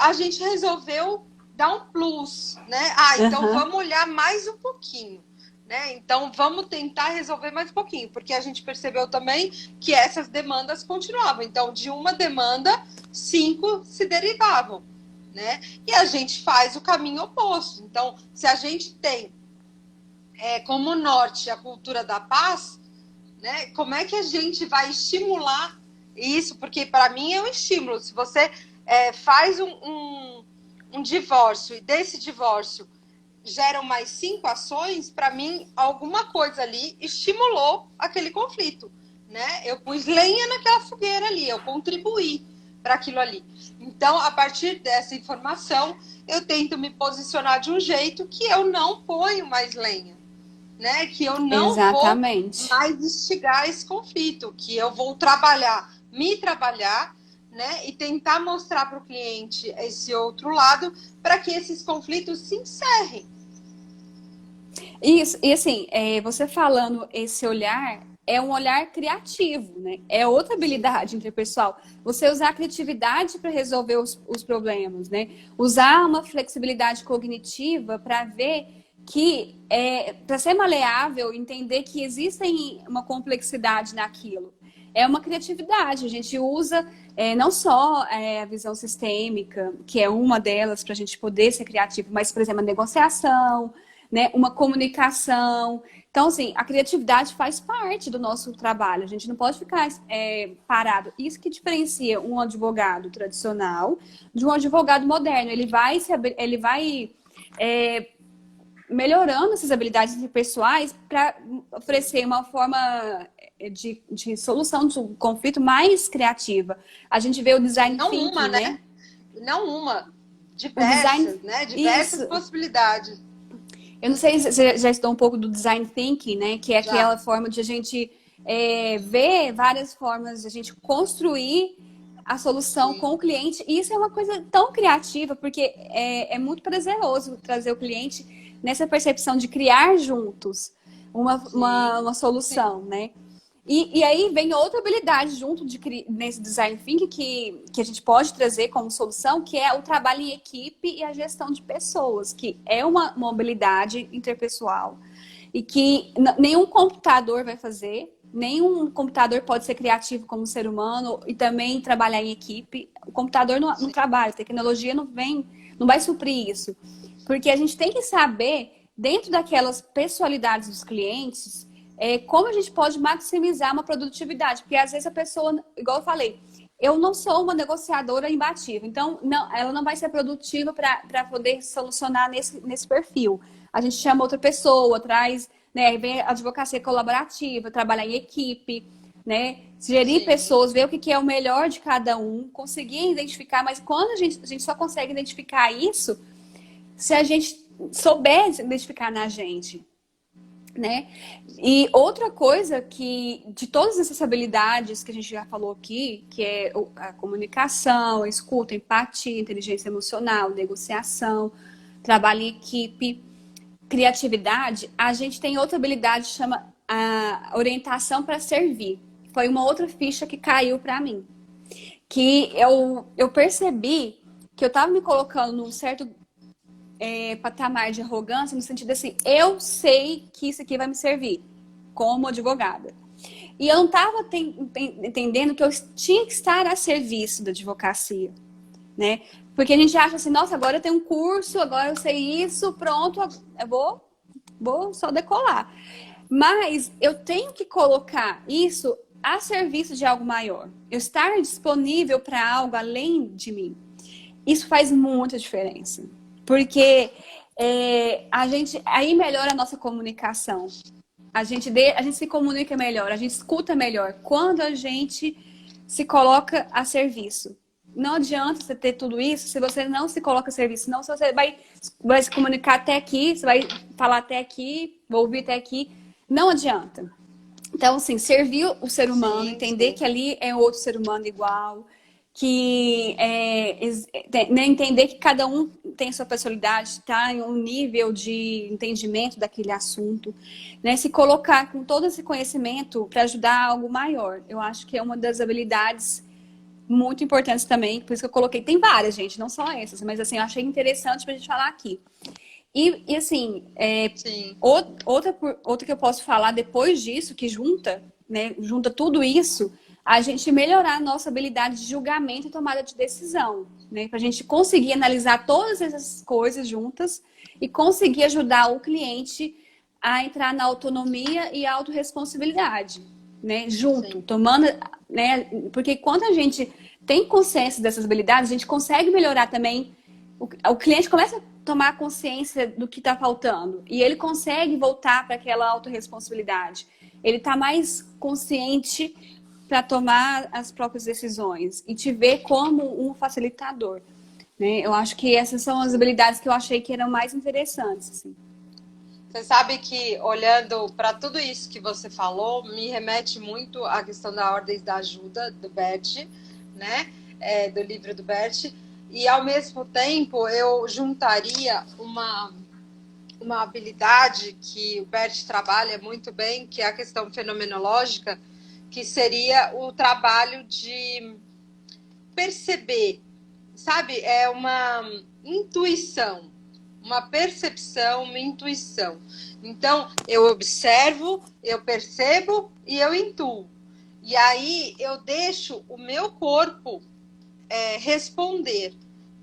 A gente resolveu dar um plus, né? Então vamos olhar mais um pouquinho, né? Então vamos tentar resolver mais um pouquinho, porque a gente percebeu também que essas demandas continuavam. Então, de uma demanda, 5 se derivavam, né? E a gente faz o caminho oposto. Então, se a gente tem como norte a cultura da paz, né? Como é que a gente vai estimular isso? Porque para mim é um estímulo. Se você faz um divórcio e desse divórcio geram mais 5 ações, para mim alguma coisa ali estimulou aquele conflito, né? Eu pus lenha naquela fogueira ali, eu contribuí para aquilo ali. Então, a partir dessa informação, eu tento me posicionar de um jeito que eu não ponho mais lenha, né? Que eu não vou mais instigar esse conflito, que eu vou me trabalhar, né? E tentar mostrar para o cliente esse outro lado para que esses conflitos se encerrem. Isso, e assim, você falando esse olhar, é um olhar criativo, né? É outra habilidade interpessoal. Você usar a criatividade para resolver os problemas, né? Usar uma flexibilidade cognitiva para ver que, para ser maleável, entender que existe uma complexidade naquilo. É uma criatividade. A gente usa não só a visão sistêmica, que é uma delas para a gente poder ser criativo, mas, por exemplo, a negociação, né, uma comunicação. Então, assim, a criatividade faz parte do nosso trabalho. A gente não pode ficar parado. Isso que diferencia um advogado tradicional de um advogado moderno. Ele vai melhorando essas habilidades interpessoais para oferecer uma forma de solução de um conflito mais criativa. A gente vê o design thinking, né? Não uma, diversas, né? Diversas possibilidades. Eu não sei se você já estudou um pouco do design thinking, né? Que é aquela forma de a gente ver várias formas de a gente construir a solução sim, com o cliente. E isso é uma coisa tão criativa, porque é muito prazeroso trazer o cliente nessa percepção de criar juntos sim, uma sim, solução, né? E aí vem outra habilidade junto nesse design thinking que a gente pode trazer como solução, que é o trabalho em equipe e a gestão de pessoas, que é uma habilidade interpessoal e que nenhum computador vai fazer, nenhum computador pode ser criativo como ser humano e também trabalhar em equipe. O computador não sim, trabalha, a tecnologia não vai suprir isso. Porque a gente tem que saber, dentro daquelas pessoalidades dos clientes, como a gente pode maximizar uma produtividade. Porque às vezes a pessoa, igual eu falei, eu não sou uma negociadora imbatível, então ela não vai ser produtiva para poder solucionar nesse perfil. A gente chama outra pessoa, traz, né, vem a advocacia colaborativa, trabalhar em equipe, né, gerir sim, pessoas, ver o que é o melhor de cada um, conseguir identificar, mas quando a gente só consegue identificar isso se a gente souber identificar na gente, né? E outra coisa que, de todas essas habilidades que a gente já falou aqui, que é a comunicação, a escuta, a empatia, inteligência emocional, negociação, trabalho em equipe, criatividade, a gente tem outra habilidade que chama a orientação para servir. Foi uma outra ficha que caiu para mim. Que eu percebi que eu estava me colocando num certo patamar de arrogância, no sentido assim, eu sei que isso aqui vai me servir como advogada. E eu não estava entendendo que eu tinha que estar a serviço da advocacia, né? Porque a gente acha assim, nossa, agora eu tenho um curso, agora eu sei isso, pronto, eu vou só decolar. Mas eu tenho que colocar isso a serviço de algo maior. Eu estar disponível para algo além de mim. Isso faz muita diferença. Porque a gente aí melhora a nossa comunicação. A gente se comunica melhor, a gente escuta melhor quando a gente se coloca a serviço. Não adianta você ter tudo isso se você não se coloca a serviço. Não, se você vai se comunicar até aqui, você vai falar até aqui, vou ouvir até aqui. Não adianta. Então, assim, servir o ser humano, sim, entender sim. que ali é outro ser humano igual, que né, entender que cada um tem sua personalidade, está em um nível de entendimento daquele assunto, né? Se colocar com todo esse conhecimento para ajudar algo maior. Eu acho que é uma das habilidades muito importantes também, por isso que eu coloquei. Tem várias, gente, não só essas, mas assim, eu achei interessante para a gente falar aqui. E assim, Sim, outra que eu posso falar depois disso, que junta, né, junta tudo isso, a gente melhorar a nossa habilidade de julgamento e tomada de decisão, né? Para a gente conseguir analisar todas essas coisas juntas e conseguir ajudar o cliente a entrar na autonomia e autorresponsabilidade, né? Junto, sim, tomando, né? Porque quando a gente tem consciência dessas habilidades, a gente consegue melhorar também o cliente começa a tomar consciência do que está faltando e ele consegue voltar para aquela autorresponsabilidade. Ele está mais consciente para tomar as próprias decisões e te ver como um facilitador. Né? Eu acho que essas são as habilidades que eu achei que eram mais interessantes. Assim. você sabe que olhando para tudo isso que você falou, me remete muito à questão da ordens da ajuda do Bert, né? Do livro do Bert. E ao mesmo tempo eu juntaria uma habilidade que o Bert trabalha muito bem, que é a questão fenomenológica, que seria o trabalho de perceber, sabe? É uma intuição, uma percepção, uma intuição. Então, eu observo, eu percebo e eu intuo. E aí eu deixo o meu corpo responder,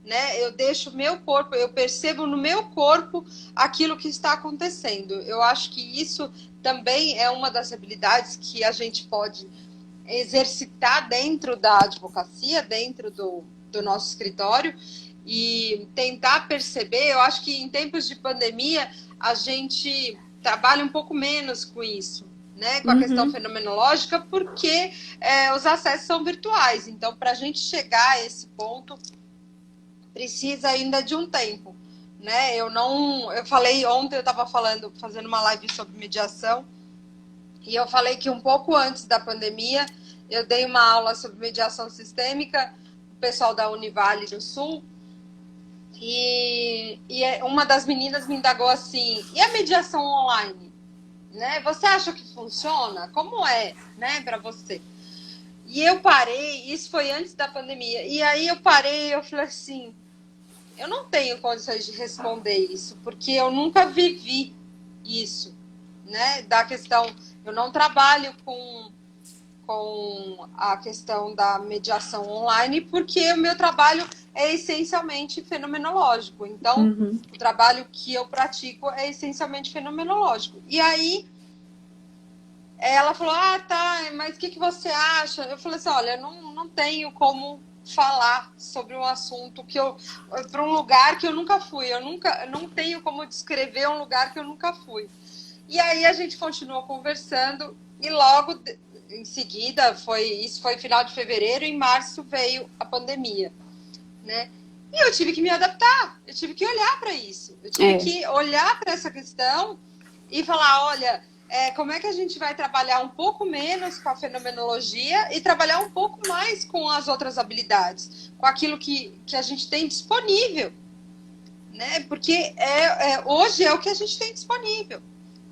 né? Eu deixo o meu corpo, eu percebo no meu corpo aquilo que está acontecendo. Eu acho que isso também é uma das habilidades que a gente pode exercitar dentro da advocacia, dentro do nosso escritório e tentar perceber. Eu acho que em tempos de pandemia a gente trabalha um pouco menos com isso, né, com a questão Uhum. fenomenológica, porque os acessos são virtuais. Então, para a gente chegar a esse ponto, precisa ainda de um tempo, né? Eu falei ontem, eu estava fazendo uma live sobre mediação, e eu falei que um pouco antes da pandemia eu dei uma aula sobre mediação sistêmica, o pessoal da Univale do Sul, e uma das meninas me indagou assim, e a mediação online? Né? Você acha que funciona? Como é, né, para você? E eu parei, isso foi antes da pandemia, e aí eu parei, eu falei assim, eu não tenho condições de responder isso, porque eu nunca vivi isso, né? Da questão, eu não trabalho com a questão da mediação online, porque o meu trabalho é essencialmente fenomenológico. Então, o trabalho que eu pratico é essencialmente fenomenológico. E aí, ela falou, ah, tá, mas o que você acha? Eu falei assim, olha, não tenho como falar sobre um assunto que eu... para um lugar que eu nunca fui. Não tenho como descrever um lugar que eu nunca fui. E aí a gente continuou conversando e logo em seguida, isso foi final de fevereiro, em março veio a pandemia, né? E eu tive que me adaptar, eu tive que olhar para isso, eu tive que olhar para essa questão e falar, olha, como é que a gente vai trabalhar um pouco menos com a fenomenologia e trabalhar um pouco mais com as outras habilidades, com aquilo que a gente tem disponível, né? Porque hoje é o que a gente tem disponível,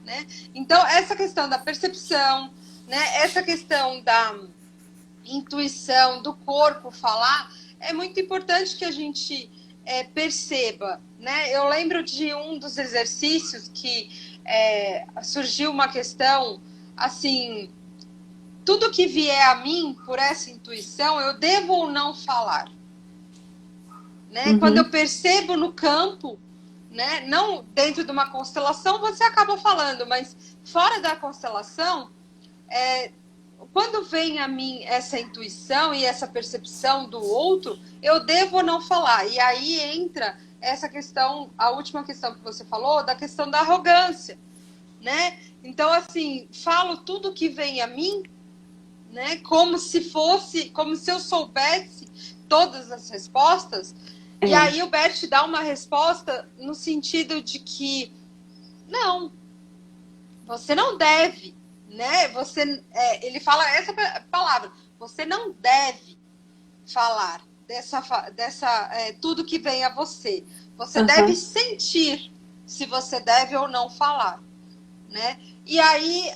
né? Então, essa questão da percepção, né? Essa questão da intuição, do corpo falar, é muito importante que a gente perceba, né? Eu lembro de um dos exercícios que surgiu uma questão assim, tudo que vier a mim por essa intuição, eu devo ou não falar, né? Quando eu percebo no campo, né? Não dentro de uma constelação, você acaba falando, mas fora da constelação, quando vem a mim essa intuição e essa percepção do outro, eu devo ou não falar. E aí entra essa questão, a última questão que você falou, da questão da arrogância, né? Então, assim, falo tudo que vem a mim, né? Como se eu soubesse todas as respostas. E aí o Bert dá uma resposta no sentido de que não, você não deve, né? Ele fala essa palavra, você não deve falar tudo que vem a você. Você deve sentir se você deve ou não falar, né? E aí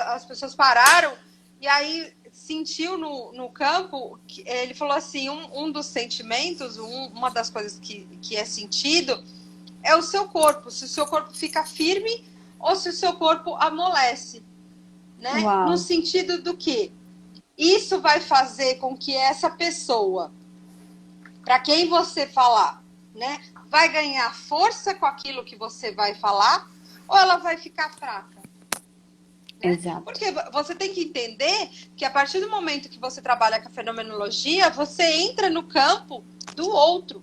as pessoas pararam e aí sentiu no campo, ele falou assim, um dos sentimentos, uma das coisas que é sentido é o seu corpo, se o seu corpo fica firme ou se o seu corpo amolece, né? Uau. No sentido do que isso vai fazer com que essa pessoa, para quem você falar, né, vai ganhar força com aquilo que você vai falar ou ela vai ficar fraca. Né? Exato. Porque você tem que entender que a partir do momento que você trabalha com a fenomenologia, você entra no campo do outro.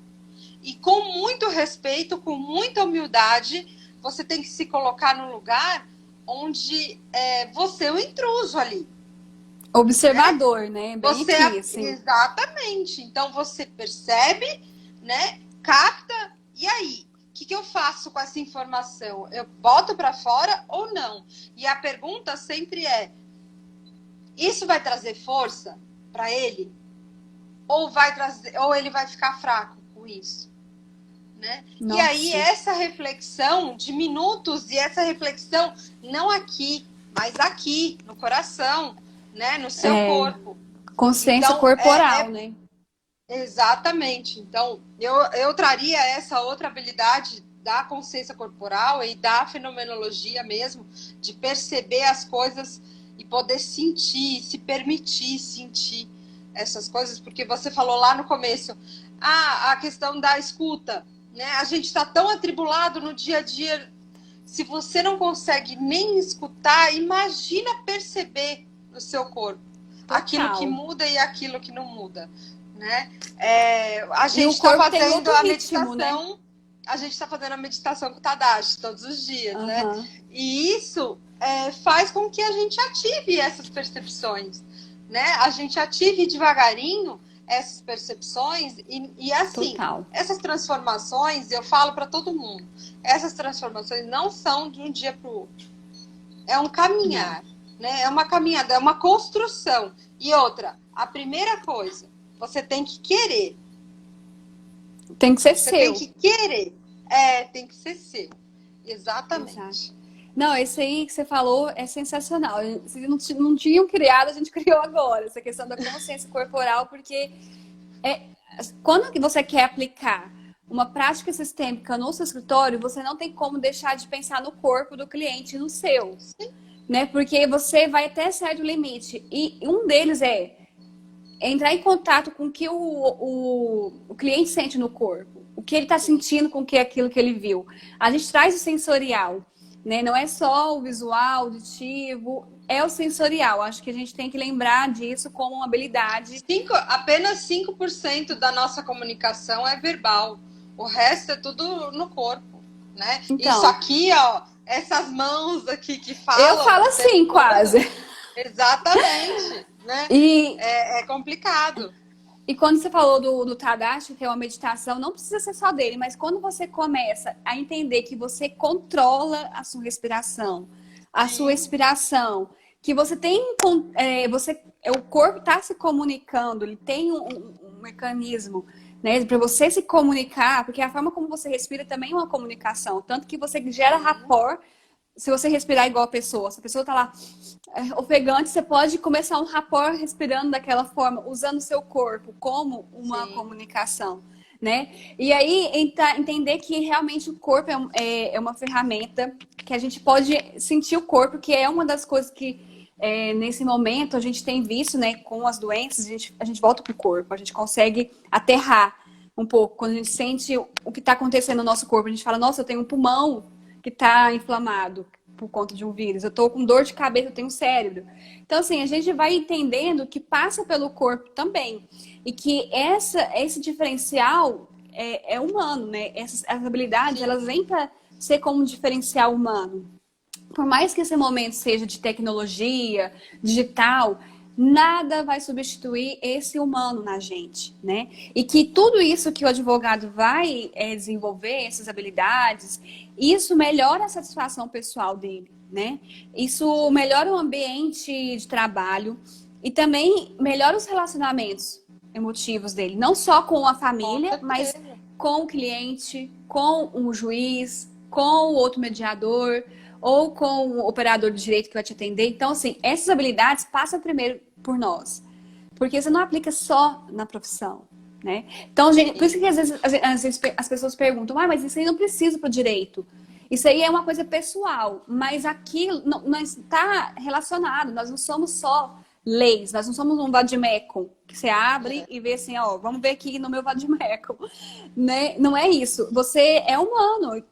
E com muito respeito, com muita humildade, você tem que se colocar no lugar onde você é o intruso ali. Observador, né? Bem Você aqui, assim. Exatamente. Então você percebe, né? Capta, e aí? O que eu faço com essa informação? Eu boto para fora ou não? E a pergunta sempre é: isso vai trazer força para ele? Ou ele vai ficar fraco com isso? Né? E aí essa reflexão de minutos, e essa reflexão não aqui, mas aqui, no coração, né? No seu corpo. Consciência corporal, né? Exatamente. Então, eu traria essa outra habilidade da consciência corporal e da fenomenologia mesmo, de perceber as coisas e poder sentir, se permitir sentir essas coisas, porque você falou lá no começo, a questão da escuta, né? A gente está tão atribulado no dia a dia, se você não consegue nem escutar, imagina perceber no seu corpo. Total. Aquilo que muda e aquilo que não muda, né? A gente está fazendo a meditação, né? A gente está fazendo a meditação com o Tadashi todos os dias, né? E isso faz com que a gente ative essas percepções, né? A gente ative devagarinho essas percepções e assim, total. Essas transformações, eu falo para todo mundo, essas transformações não são de um dia para o outro. É um caminhar. né? É uma caminhada, é uma construção. E outra, a primeira coisa, você tem que querer. Tem que ser Você seu. tem que querer. Tem que ser seu. Exatamente. Exato. Não, esse aí que você falou é sensacional. Se não tinham criado, a gente criou agora. Essa questão da consciência corporal, porque quando que você quer aplicar uma prática sistêmica no seu escritório, você não tem como deixar de pensar no corpo do cliente e no seu. Sim. Né? Porque você vai até certo limite. E um deles é entrar em contato com o que o cliente sente no corpo. O que ele está sentindo com que aquilo que ele viu. A gente traz o sensorial, né? Não é só o visual, auditivo, é o sensorial. Acho que a gente tem que lembrar disso como uma habilidade. Apenas 5% da nossa comunicação é verbal. O resto é tudo no corpo, né? Então, isso aqui, ó, essas mãos aqui que falam... Eu falo assim, quase. Exatamente, né? É complicado. E quando você falou do Tadashi, que é uma meditação, não precisa ser só dele, mas quando você começa a entender que você controla a sua respiração, a sua expiração, que você tem... o corpo está se comunicando, ele tem um mecanismo, né, para você se comunicar, porque a forma como você respira também é uma comunicação, tanto que você gera rapport. Se você respirar igual a pessoa, se a pessoa tá lá ofegante, você pode começar um rapport respirando daquela forma, usando o seu corpo como uma comunicação, né? E aí, entender que realmente o corpo é uma ferramenta que a gente pode sentir o corpo, que é uma das coisas que nesse momento a gente tem visto, né, com as doenças, a gente volta pro corpo, a gente consegue aterrar um pouco. Quando a gente sente o que está acontecendo no nosso corpo, a gente fala, nossa, eu tenho um pulmão que está inflamado por conta de um vírus. Eu estou com dor de cabeça, eu tenho um cérebro. Então, assim, a gente vai entendendo que passa pelo corpo também. E que esse diferencial é humano, né? Essas habilidades, elas vêm para ser como um diferencial humano. Por mais que esse momento seja de tecnologia, digital, nada vai substituir esse humano na gente, né? E que tudo isso que o advogado vai desenvolver, essas habilidades, isso melhora a satisfação pessoal dele, né? Isso melhora o ambiente de trabalho e também melhora os relacionamentos emotivos dele, não só com a família, mas com o cliente, com o juiz, com o outro mediador, ou com o operador de direito que vai te atender. Então, assim, essas habilidades passam primeiro por nós. Porque você não aplica só na profissão, né? Então, gente, por isso que às vezes as pessoas perguntam, mas isso aí não precisa para o direito. Isso aí é uma coisa pessoal, mas aquilo não está relacionado. Nós não somos só leis, nós não somos um vademecum, que você abre e vê assim, ó, vamos ver aqui no meu vademecum, né? Não é isso. Você é humano,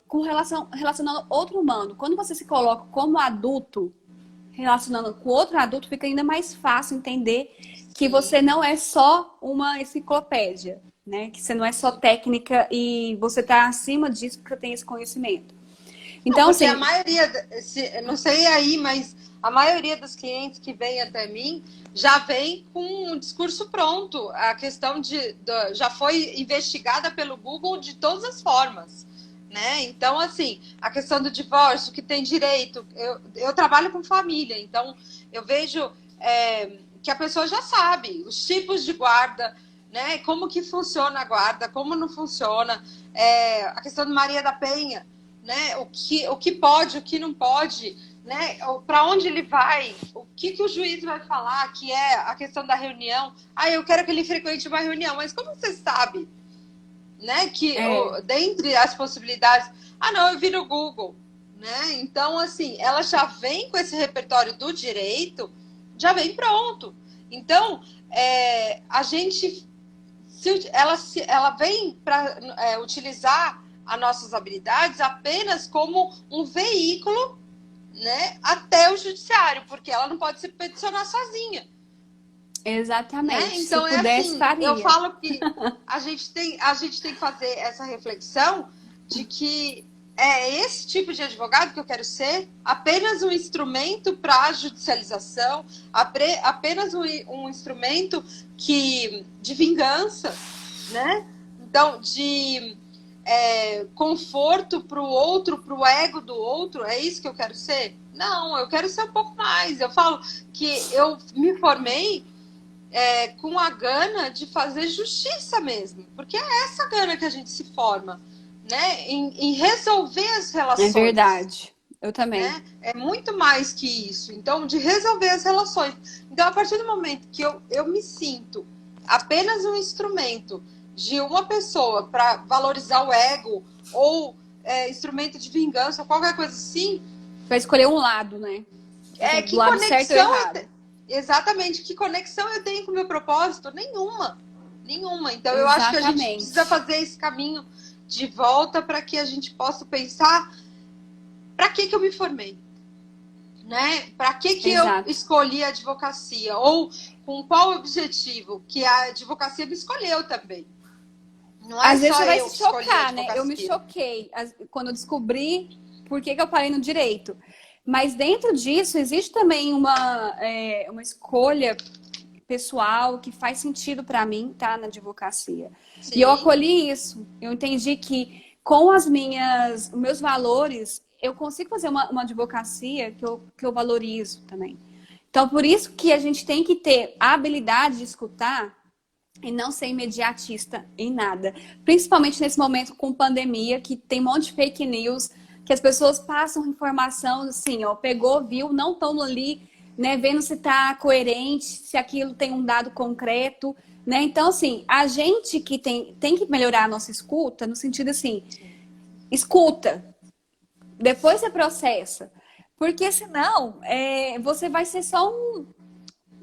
relacionando outro humano. Quando você se coloca como adulto, relacionando com outro adulto, fica ainda mais fácil entender que você não é só uma enciclopédia, né? Que você não é só técnica e você está acima disso porque tem esse conhecimento. Então, porque assim, a maioria, não sei aí, mas a maioria dos clientes que vem até mim já vem com um discurso pronto. A questão já foi investigada pelo Google de todas as formas, né? Então, assim, a questão do divórcio, que tem direito. Eu trabalho com família, então eu vejo que a pessoa já sabe os tipos de guarda, né? Como que funciona a guarda, como não funciona. A questão do Maria da Penha, né? O que pode, o que não pode, né? Para onde ele vai, o que o juiz vai falar, que é a questão da reunião. Eu quero que ele frequente uma reunião, mas como você sabe, né? Que dentre as possibilidades, não, eu vi no Google, né? Então, assim, ela já vem com esse repertório do direito, já vem pronto. Então, a gente, ela vem para utilizar as nossas habilidades apenas como um veículo, né, até o judiciário, porque ela não pode se peticionar sozinha. Exatamente. Né? Então, se pudesse, assim, faria. eu falo que a gente tem que fazer essa reflexão de que é esse tipo de advogado que eu quero ser, apenas um instrumento para a judicialização, apenas um instrumento de vingança, né? Então, conforto para o outro, para o ego do outro, é isso que eu quero ser? Não, eu quero ser um pouco mais. Eu falo que eu me formei com a gana de fazer justiça mesmo, porque é essa gana que a gente se forma, né? Em resolver as É relações. verdade. Eu também. Né? É muito mais que isso. Então, de resolver as relações. Então, a partir do momento que eu me sinto apenas um instrumento de uma pessoa para valorizar o ego ou instrumento de vingança, qualquer coisa assim. Vai escolher um lado, né? Do Que lado certo ou errado. Exatamente. Que conexão eu tenho com o meu propósito? Nenhuma. Nenhuma. Então, eu acho que a gente Exatamente. precisa fazer esse caminho de volta para que a gente possa pensar para que eu me formei? Né? Para que Exato. eu escolhi a advocacia? Ou com qual objetivo? Que a advocacia me escolheu também. Não é Às vezes só você vai eu se que escolhi a chocar, né? advocacia. Eu me choquei quando eu descobri por que eu parei no direito. Mas dentro disso existe também uma escolha pessoal que faz sentido para mim, tá? Na advocacia. Sim. E eu acolhi isso. Eu entendi que com os meus valores, eu consigo fazer uma advocacia que eu valorizo também. Então, por isso que a gente tem que ter a habilidade de escutar e não ser imediatista em nada. Principalmente nesse momento com pandemia, que tem um monte de fake news, que as pessoas passam informação assim, ó, pegou, viu, não estão ali, né, vendo se está coerente, se aquilo tem um dado concreto, né? Então, assim, a gente que tem que melhorar a nossa escuta, no sentido assim, escuta, depois você processa. Porque senão, você vai ser só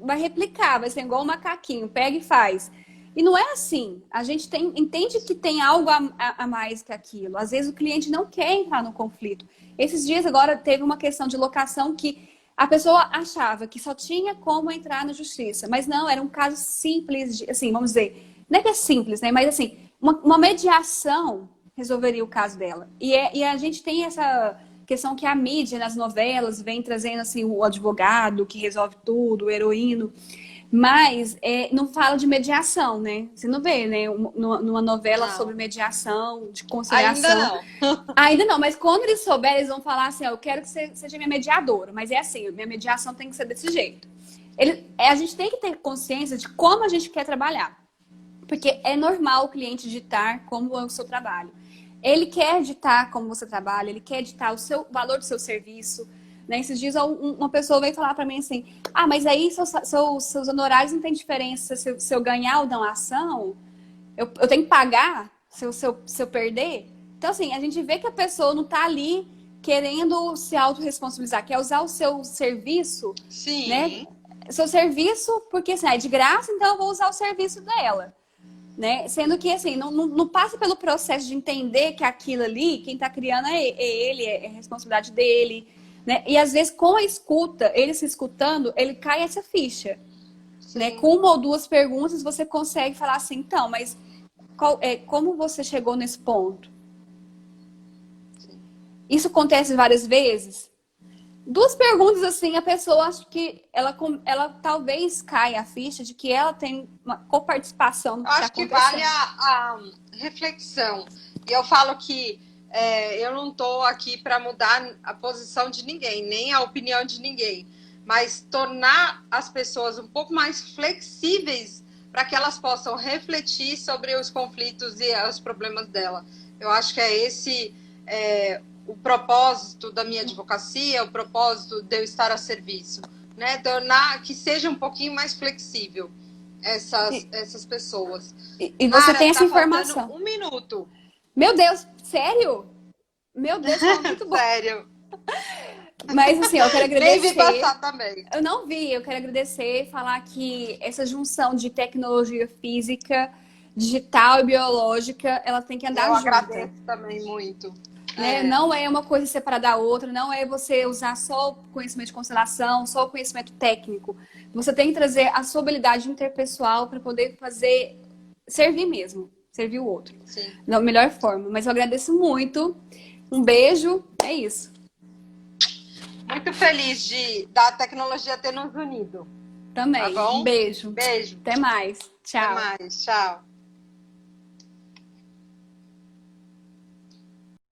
vai replicar, vai ser igual um macaquinho, pega e faz. E não é assim. A gente entende que tem algo a mais que aquilo. Às vezes o cliente não quer entrar no conflito. Esses dias agora teve uma questão de locação que a pessoa achava que só tinha como entrar na justiça. Mas não, era um caso simples, assim, vamos dizer. Não é que é simples, né? Mas assim, uma mediação resolveria o caso dela. E a gente tem essa questão que a mídia nas novelas vem trazendo assim o advogado que resolve tudo, o heroíno, mas não fala de mediação, né? Você não vê, né? Numa novela Não. sobre mediação, de conciliação. Ainda não. Ainda não, mas quando eles souberem, eles vão falar assim, ó, eu quero que você seja minha mediadora, mas é assim, minha mediação tem que ser desse jeito. A gente tem que ter consciência de como a gente quer trabalhar. Porque é normal o cliente ditar como é o seu trabalho. Ele quer ditar como você trabalha, ele quer ditar o valor do seu serviço. Né? Esses dias uma pessoa veio falar para mim assim, mas aí seus honorários não tem diferença se eu ganhar ou não a ação? Eu tenho que pagar se eu perder? Então, assim, a gente vê que a pessoa não está ali querendo se autorresponsabilizar, quer usar o seu serviço, Sim. Né? Seu serviço, porque assim, é de graça, então eu vou usar o serviço dela. Né? Sendo que assim, não passa pelo processo de entender que aquilo ali, quem está criando é ele, é responsabilidade dele. Né? E às vezes, com a escuta, ele se escutando, ele cai essa ficha. Né? Com uma ou duas perguntas, você consegue falar assim, então, mas como você chegou nesse ponto? Sim. Isso acontece várias vezes? Duas perguntas assim, a pessoa acho que ela talvez caia a ficha de que ela tem uma coparticipação no que está acontecendo. Acho que vale a reflexão. E eu falo que eu não estou aqui para mudar a posição de ninguém, nem a opinião de ninguém, mas tornar as pessoas um pouco mais flexíveis para que elas possam refletir sobre os conflitos e os problemas dela. Eu acho que é esse o propósito da minha advocacia, o propósito de eu estar a serviço, né? Tornar que seja um pouquinho mais flexível essas pessoas. E você tem essa informação. Um minuto. Meu Deus, sério? Meu Deus, foi muito bom. Sério. Mas assim, eu quero agradecer. Nem vi passar também. Eu não vi, eu quero agradecer e falar que essa junção de tecnologia física, digital e biológica, ela tem que andar junto. Eu agradeço também muito. Né? Não é uma coisa separada da outra, não é você usar só o conhecimento de constelação, só o conhecimento técnico. Você tem que trazer a sua habilidade interpessoal para poder servir mesmo, servir o outro. Sim. Da melhor forma. Mas eu agradeço muito. Um beijo, é isso. Muito feliz da tecnologia ter nos unido. Também. Tá bom? Um beijo. Beijo. Até mais. Tchau. Até mais. Tchau.